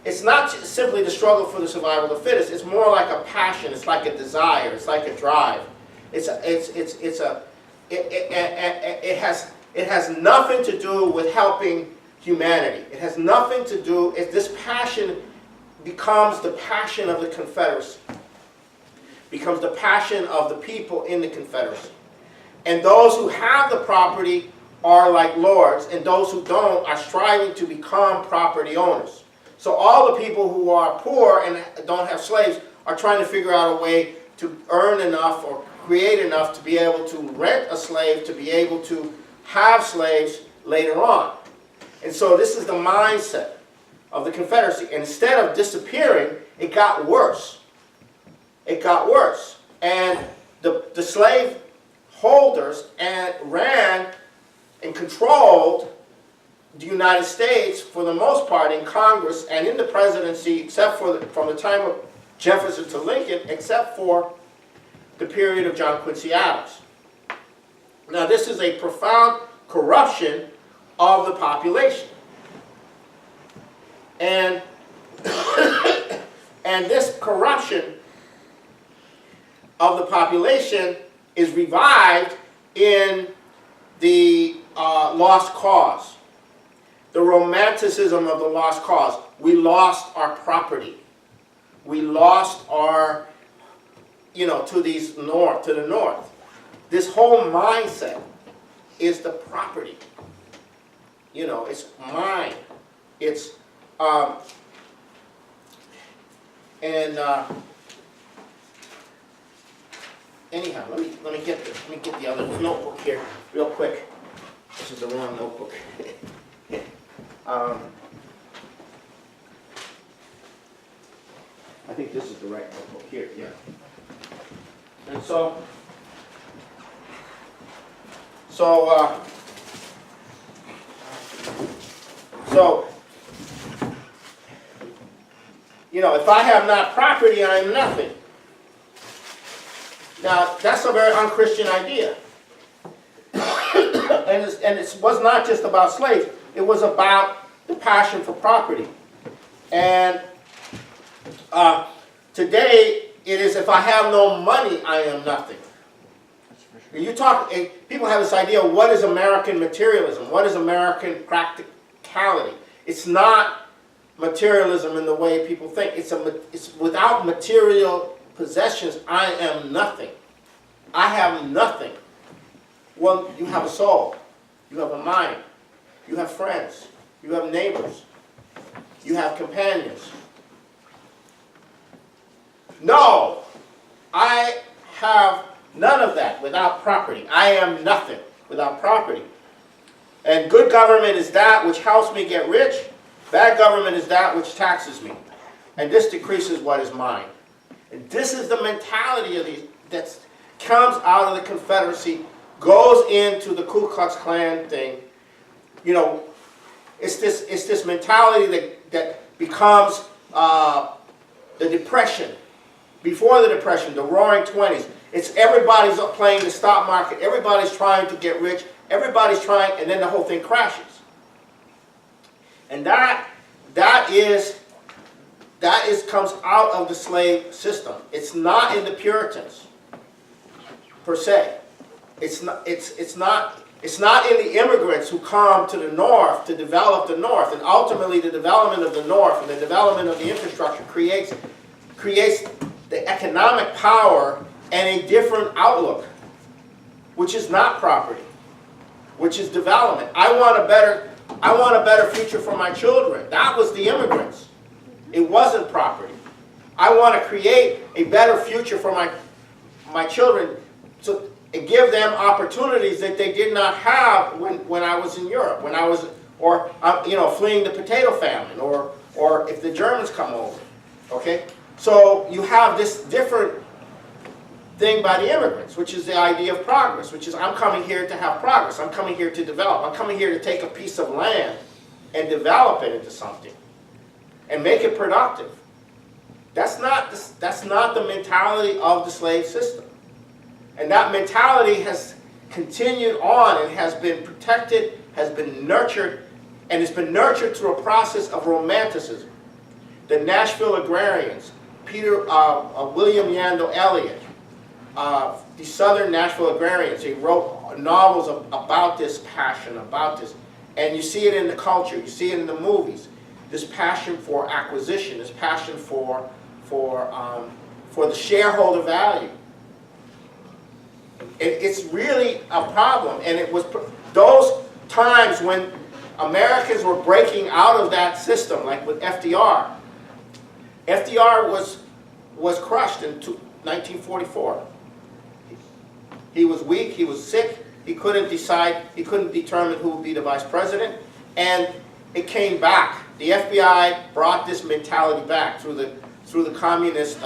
it's not simply the struggle for the survival of the fittest. It's more like a passion. It's like a desire. It's like a drive. It has nothing to do with helping humanity. It has nothing to do, this passion becomes the passion of the Confederacy. Becomes the passion of the people in the Confederacy. And those who have the property are like lords, and those who don't are striving to become property owners. So all the people who are poor and don't have slaves are trying to figure out a way to earn enough or create enough to be able to rent a slave, to be able to have slaves later on. And so this is the mindset of the Confederacy. And instead of disappearing, it got worse. It got worse. And the slave holders ran and controlled the United States, for the most part, in Congress and in the presidency, except for from the time of Jefferson to Lincoln, except for the period of John Quincy Adams. Now, this is a profound corruption of the population. And, and this corruption of the population is revived in the lost cause. The romanticism of the lost cause. We lost our property. We lost our, to the north. This whole mindset is the property. It's mine. It's, anyhow, let me get the other notebook here real quick. This is the wrong notebook. I think this is the right notebook here, yeah. And so if I have not property, I am nothing. Now, that's a very unchristian idea. and it was not just about slaves. It was about the passion for property. And today, it is, if I have no money, I am nothing. People have this idea, what is American materialism? What is American practicality? It's not materialism in the way people think. It's without material possessions, I am nothing. I have nothing. Well, you have a soul. You have a mind. You have friends. You have neighbors. You have companions. No, I have none of that without property. I am nothing without property. And good government is that which helps me get rich. Bad government is that which taxes me. And this decreases what is mine. And this is the mentality of these that comes out of the Confederacy, goes into the Ku Klux Klan thing. You know, it's this mentality that becomes the Depression. Before the Depression, the Roaring '20s. It's everybody's playing the stock market. Everybody's trying to get rich. Everybody's trying, and then the whole thing crashes. And that comes out of the slave system. It's not in the Puritans, per se. It's not in the immigrants who come to the North to develop the North. And ultimately, the development of the North and the development of the infrastructure creates the economic power and a different outlook, which is not property, which is development. I want a better future for my children. That was the immigrants. It wasn't property. I want to create a better future for my children and give them opportunities that they did not have when I was in Europe, when I was, or fleeing the potato famine, or if the Germans come over. Okay, so you have this different thing by the immigrants, which is the idea of progress, which is I'm coming here to have progress. I'm coming here to develop. I'm coming here to take a piece of land and develop it into something and make it productive. That's not the mentality of the slave system. And that mentality has continued on and has been protected, has been nurtured, and it's been nurtured through a process of romanticism. The Nashville Agrarians, William Yandell Elliott, the Southern Nashville Agrarians, they wrote novels about this passion, about this. And you see it in the culture, you see it in the movies. This passion for acquisition, this passion for the shareholder value. It's really a problem, and it was those times when Americans were breaking out of that system, like with FDR. FDR was crushed in 1944. He was weak, he was sick, he couldn't decide, he couldn't determine who would be the vice president, and it came back. The FBI brought this mentality back through the communist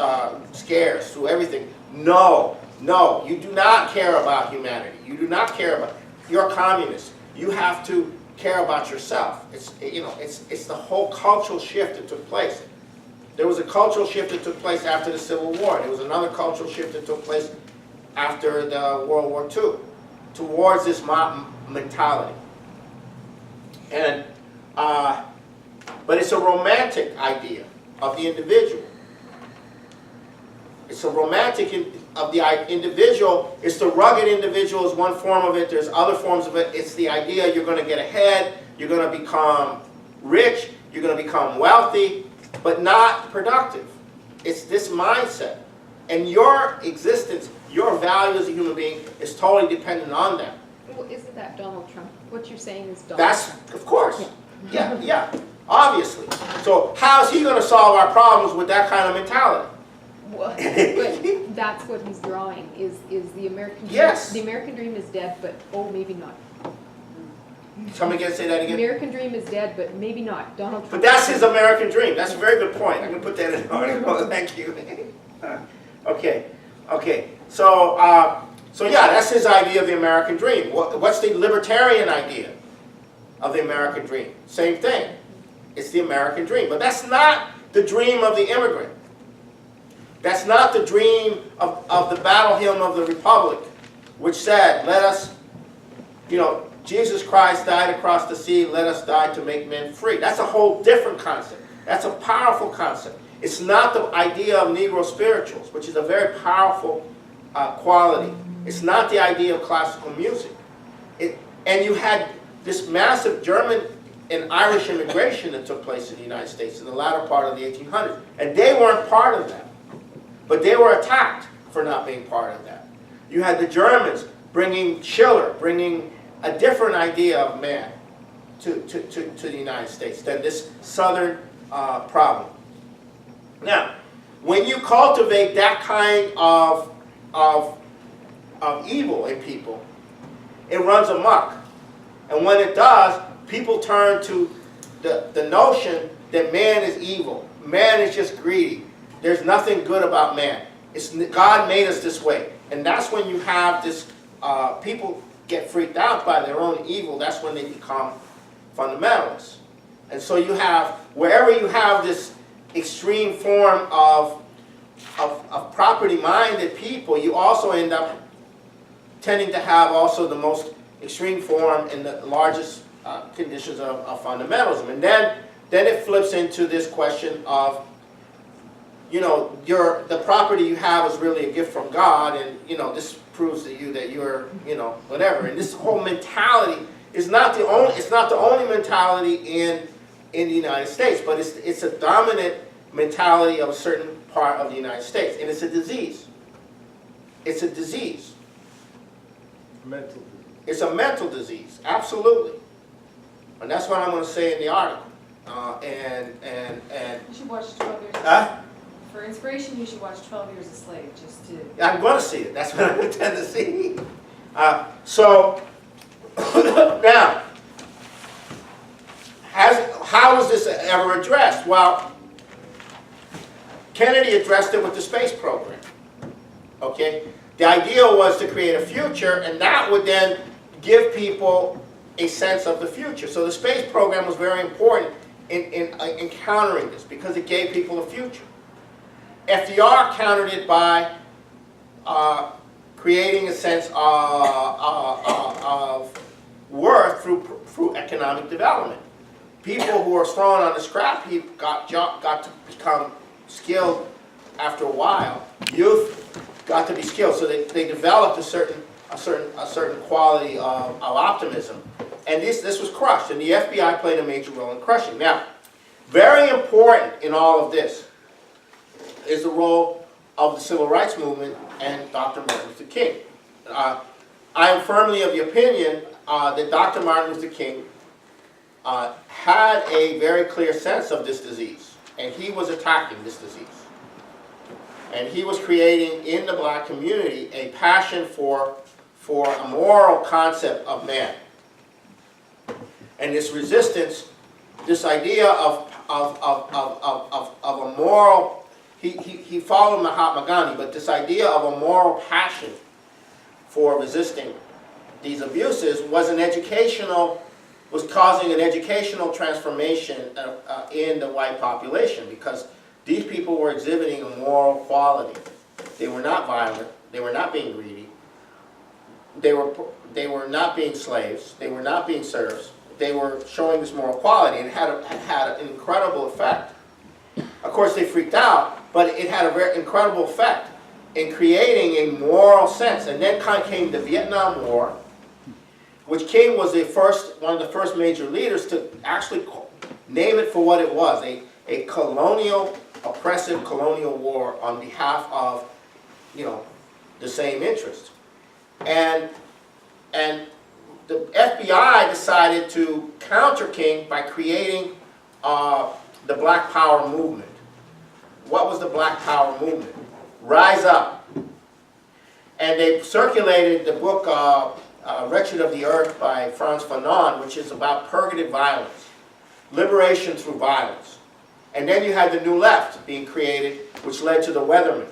scares, through everything. No, you do not care about humanity. You do not care about, you're a communist. You have to care about yourself. It's the whole cultural shift that took place. There was a cultural shift that took place after the Civil War. There was another cultural shift that took place after the World War II towards this mentality. And but it's a romantic idea of the individual. It's a romantic of the individual. It's the rugged individual is one form of it. There's other forms of it. It's the idea you're going to get ahead, you're going to become rich, you're going to become wealthy, but not productive. It's this mindset. And your existence, your value as a human being is totally dependent on that. Well, isn't that Donald Trump? What you're saying is Donald That's, Trump. of course. Yeah, obviously. So how is he going to solve our problems with that kind of mentality? Well, but that's what he's drawing, is the American dream. Yes. The American dream is dead, but maybe not. Come again, say that The again. American dream is dead, but maybe not. Donald Trump. But that's his American dream. That's a very good point. I can put that in the article. Thank you. Okay. So yeah, that's his idea of the American dream. What's the libertarian idea of the American dream? Same thing. It's the American dream. But that's not the dream of the immigrant. That's not the dream of the battle hymn of the Republic, which said, let us, Jesus Christ died across the sea, let us die to make men free. That's a whole different concept. That's a powerful concept. It's not the idea of Negro spirituals, which is a very powerful quality. It's not the idea of classical music. And you had this massive German and Irish immigration that took place in the United States in the latter part of the 1800s. And they weren't part of that. But they were attacked for not being part of that. You had the Germans bringing Schiller, bringing a different idea of man to the United States than this Southern problem. Now, when you cultivate that kind of evil in people, it runs amok. And when it does, people turn to the notion that man is evil. Man is just greedy. There's nothing good about man. God made us this way. And that's when you have this, people get freaked out by their own evil. That's when they become fundamentalists. And so you have, wherever you have this extreme form of property-minded people, you also end up tending to have also the most extreme form and the largest conditions of fundamentalism. And then it flips into this question of, you know, the property you have is really a gift from God, and, you know, this proves to you that you're, you know, whatever. And this whole mentality is not the only mentality in the United States, but it's a dominant mentality of a certain part of the United States, and it's a disease. It's a disease. Mental disease. It's a mental disease, absolutely. And that's what I'm going to say in the article. And You should watch 12 Years. For inspiration, you should watch 12 Years a Slave, just to... I'm going to see it. That's what I intend to see. So, now, how was this ever addressed? Well, Kennedy addressed it with the space program. Okay? The idea was to create a future, and that would then give people a sense of the future. So the space program was very important in countering this, because it gave people a future. FDR countered it by creating a sense of worth through economic development. People who are thrown on the scrap heap got to become skilled after a while. Youth got to be skilled, so they developed a certain quality of optimism. And this was crushed, and the FBI played a major role in crushing. Now, very important in all of this is the role of the Civil Rights Movement and Dr. Martin Luther King. I am firmly of the opinion that Dr. Martin Luther King had a very clear sense of this disease, and he was attacking this disease. And he was creating in the black community a passion for a moral concept of man. And this resistance, this idea of a moral, he followed Mahatma Gandhi, but this idea of a moral passion for resisting these abuses was causing an educational transformation in the white population, because these people were exhibiting a moral quality. They were not violent. They were not being greedy. They were not being slaves. They were not being serfs. They were showing this moral quality, and it had an incredible effect. Of course, they freaked out, but it had a very incredible effect in creating a moral sense. And then came the Vietnam War, which King was one of the first major leaders to actually name it for what it was, a colonial, oppressive colonial war on behalf of, you know, the same interest. And the FBI decided to counter King by creating the Black Power movement. What was the Black Power movement? Rise Up. And they circulated the book Wretched of the Earth by Frantz Fanon, which is about purgative violence, liberation through violence. And then you had the New Left being created, which led to the Weathermen,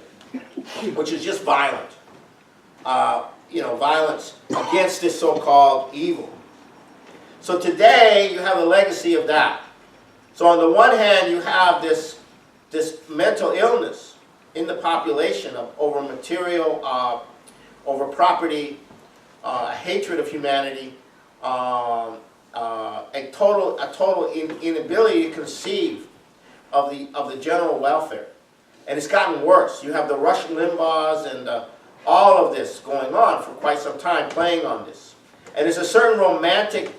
which is just violent. You know, violence against this so-called evil. So today, you have a legacy of that. So on the one hand, you have this mental illness in the population over material, over property, a hatred of humanity, a total inability to conceive of the general welfare. And it's gotten worse. You have the Rush Limbaughs and all of this going on for quite some time, playing on this. And there's a certain romantic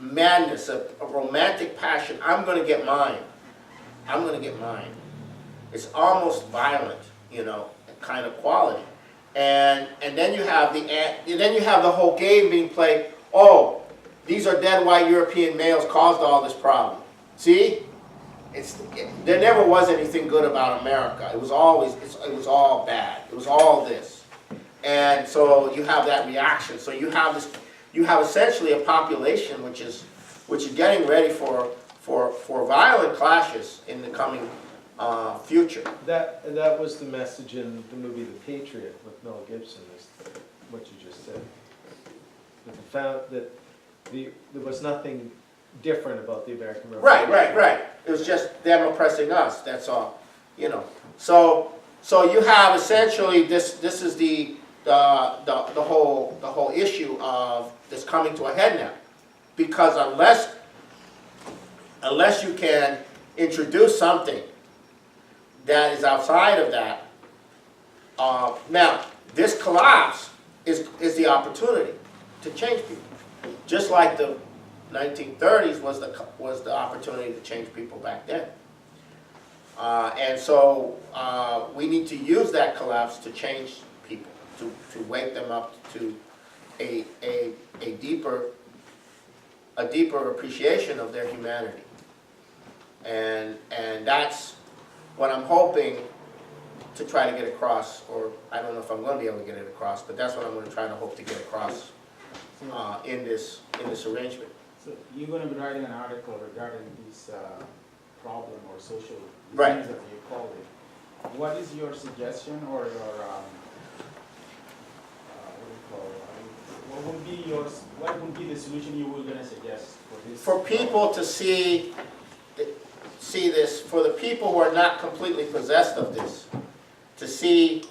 madness, a romantic passion. I'm going to get mine. I'm going to get mine. It's almost violent, you know, kind of quality. And then you have the whole game being played. Oh, these are dead white European males caused all this problem. See, there never was anything good about America. It was all bad. It was all this. And so you have that reaction. So you have you have essentially a population which is getting ready for violent clashes in the coming future. That was the message in the movie The Patriot with Mel Gibson, is what you just said. That there was nothing different about the American Revolution. Right. It was just them oppressing us, that's all, you know. So you have essentially, this is the whole issue of this coming to a head now. Because unless you can introduce something that is outside of that, now this collapse is the opportunity to change people. Just like the 1930s was the opportunity to change people back then. And so we need to use that collapse to change people, to wake them up to a deeper appreciation of their humanity. And that's what I'm hoping to try to get across, or I don't know if I'm going to be able to get it across, but that's what I'm going to try to hope to get across in this arrangement. So you're going to be writing an article regarding this problem or social Right. disease, as you call it. What is your suggestion or your what would be the solution you were going to suggest for this? For people to see this, for the people who are not completely possessed of this, to see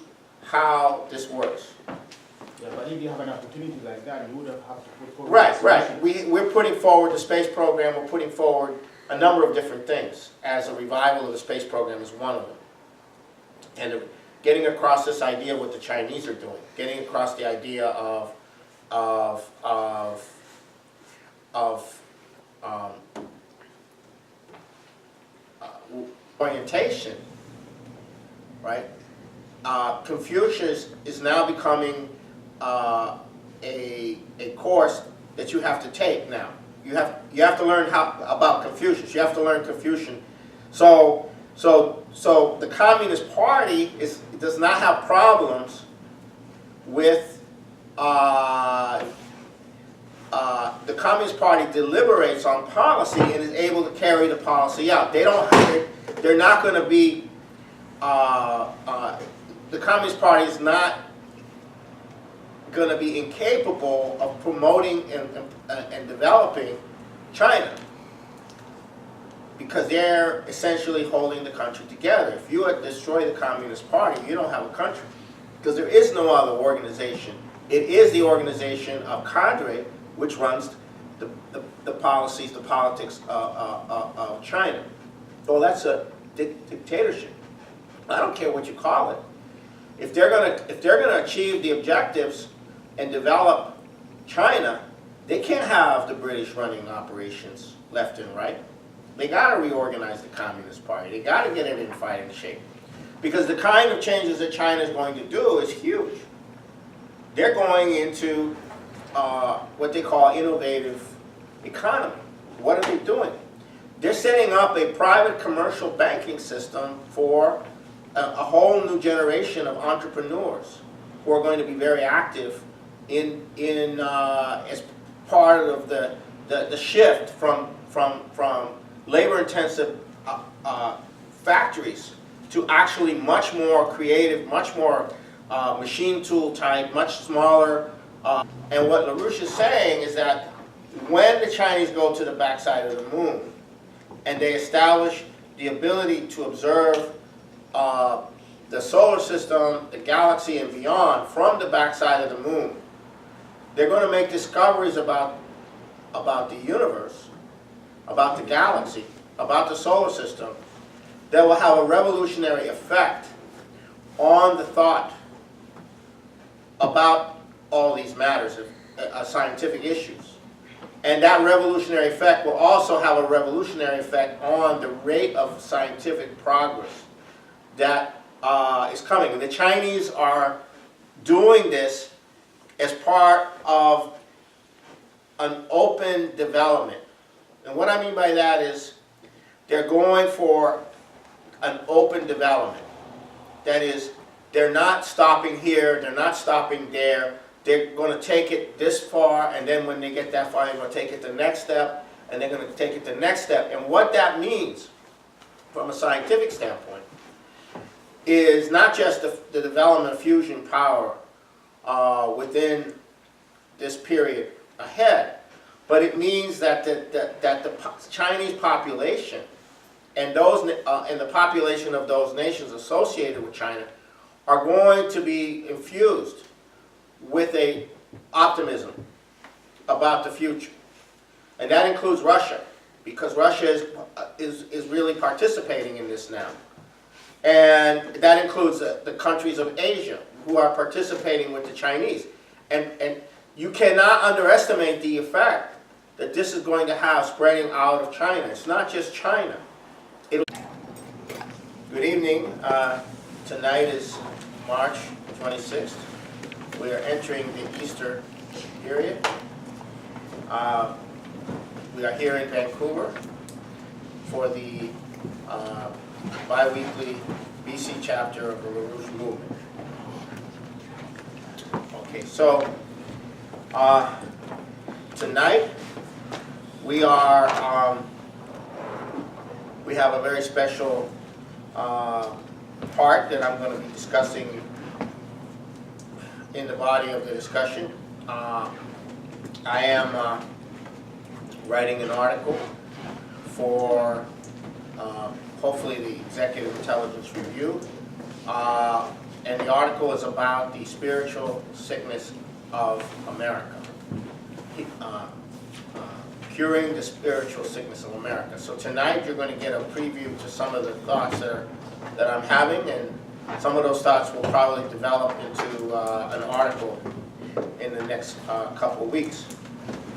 how this works. Yeah, but if you have an opportunity like that, you would have to put forward. Right. We're putting forward the space program. We're putting forward a number of different things, as a revival of the space program is one of them. And getting across this idea of what the Chinese are doing, getting across the idea of orientation, right? Confucius is now becoming a course that you have to take now. You have to learn about Confucius. You have to learn Confucian. So the Communist Party does not have problems with the Communist Party deliberates on policy and is able to carry the policy out. They're not going to be. The Communist Party is not going to be incapable of promoting and developing China, because they're essentially holding the country together. If you destroy the Communist Party, you don't have a country, because there is no other organization. It is the organization of cadre which runs the policies, the politics of China. Well, that's a dictatorship. I don't care what you call it. If they're gonna achieve the objectives and develop China, they can't have the British running operations left and right. They got to reorganize the Communist Party. They got to get it in fighting shape, because the kind of changes that China is going to do is huge. They're going into what they call innovative economy. What are they doing? They're setting up a private commercial banking system for a whole new generation of entrepreneurs who are going to be very active in as part of the shift from labor-intensive factories to actually much more creative, much more machine tool type, much smaller. And what LaRouche is saying is that when the Chinese go to the backside of the moon and they establish the ability to observe the solar system, the galaxy, and beyond from the backside of the moon, they're going to make discoveries about the universe, about the galaxy, about the solar system, that will have a revolutionary effect on the thought about all these matters, scientific issues. And that revolutionary effect will also have a revolutionary effect on the rate of scientific progress that is coming. And the Chinese are doing this as part of an open development. And what I mean by that is they're going for an open development. That is, they're not stopping here, they're not stopping there. they're going to take it this far, and then when they get that far, they're going to take it the next step, and they're going to take it the next step. And what that means, from a scientific standpoint, is not just the development of fusion power within this period ahead, but it means that the Chinese population and the population of those nations associated with China are going to be infused with a optimism about the future, and that includes Russia, because Russia is really participating in this now, and that includes the countries of Asia who are participating with the Chinese, and you cannot underestimate the effect that this is going to have spreading out of China. It's not just China. Good evening. Tonight is March 26th. We are entering the Easter period. We are here in Vancouver for the bi-weekly BC chapter of the LaRouche movement. Okay, so tonight we have a very special part that I'm going to be discussing in the body of the discussion. I am writing an article for hopefully the Executive Intelligence Review, and the article is about the spiritual sickness of America, curing the spiritual sickness of America. So tonight you're going to get a preview to some of the thoughts that I'm having, and some of those thoughts will probably develop into an article in the next couple of weeks.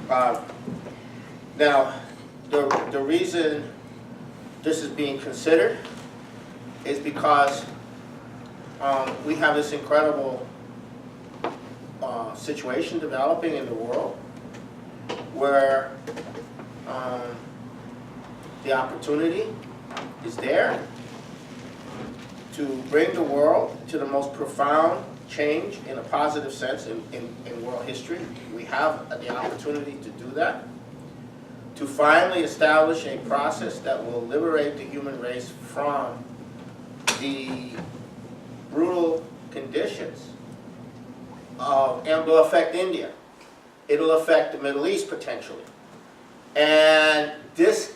Now, the reason this is being considered is because we have this incredible situation developing in the world where the opportunity is there to bring the world to the most profound change in a positive sense in world history. We have the opportunity to do that, to finally establish a process that will liberate the human race from the brutal conditions and will affect India. It'll affect the Middle East potentially. And this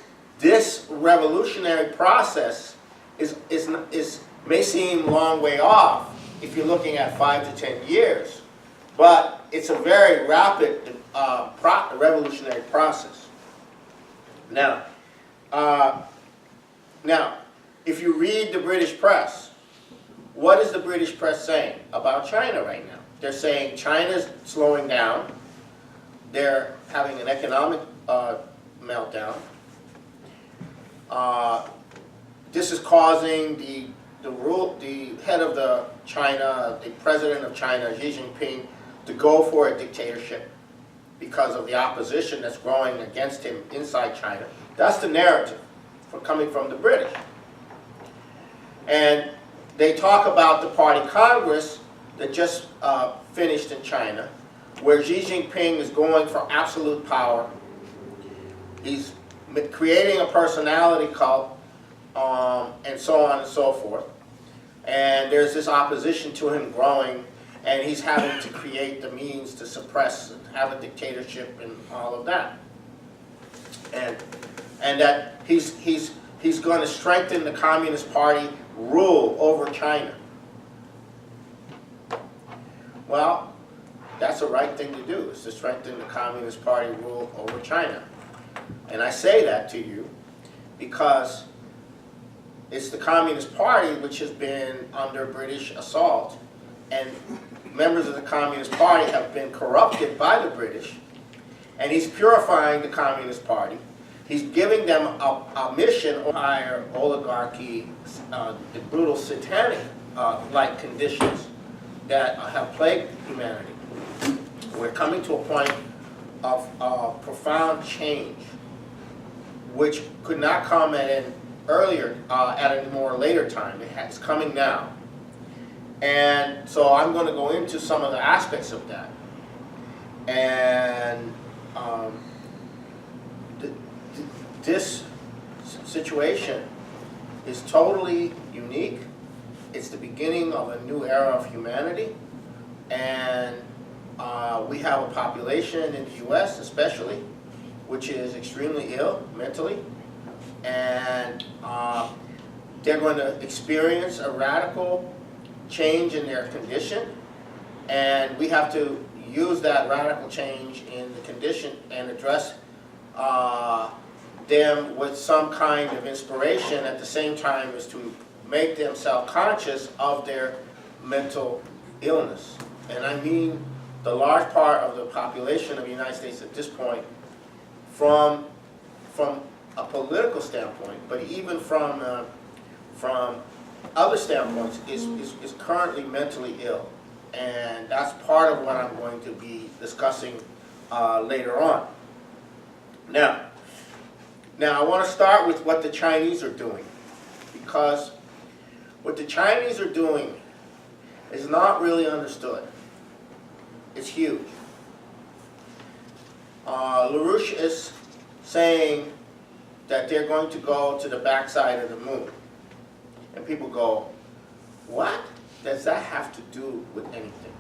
revolutionary process may seem a long way off if you're looking at 5 to 10 years, but it's a very rapid revolutionary process. Now, if you read the British press, what is the British press saying about China right now? They're saying China's slowing down. They're having an economic meltdown. This is causing the head of China, the president of China, Xi Jinping, to go for a dictatorship because of the opposition that's growing against him inside China. That's the narrative coming from the British. And they talk about the party Congress that just finished in China, where Xi Jinping is going for absolute power. He's creating a personality cult, and so on and so forth. And there's this opposition to him growing, and he's having to create the means to suppress and have a dictatorship and all of that. And that he's going to strengthen the Communist Party rule over China. Well, that's the right thing to do, is to strengthen the Communist Party rule over China. And I say that to you because it's the Communist Party which has been under British assault, and members of the Communist Party have been corrupted by the British, and he's purifying the Communist Party. He's giving them a mission of higher oligarchy, the brutal satanic-like conditions that have plagued humanity. We're coming to a point of profound change, which could not come at an earlier, at a more later time. It's coming now. And so I'm going to go into some of the aspects of that. And this situation is totally unique. It's the beginning of a new era of humanity. And we have a population in the US especially, which is extremely ill mentally. And they're going to experience a radical change in their condition. And we have to use that radical change in the condition and address them with some kind of inspiration at the same time as to make them self-conscious of their mental illness. And I mean the large part of the population of the United States at this point, from a political standpoint, but even from other standpoints, is currently mentally ill. And that's part of what I'm going to be discussing later on. Now I want to start with what the Chinese are doing, because what the Chinese are doing is not really understood. It's huge. LaRouche is saying that they're going to go to the backside of the moon. And people go, what does that have to do with anything?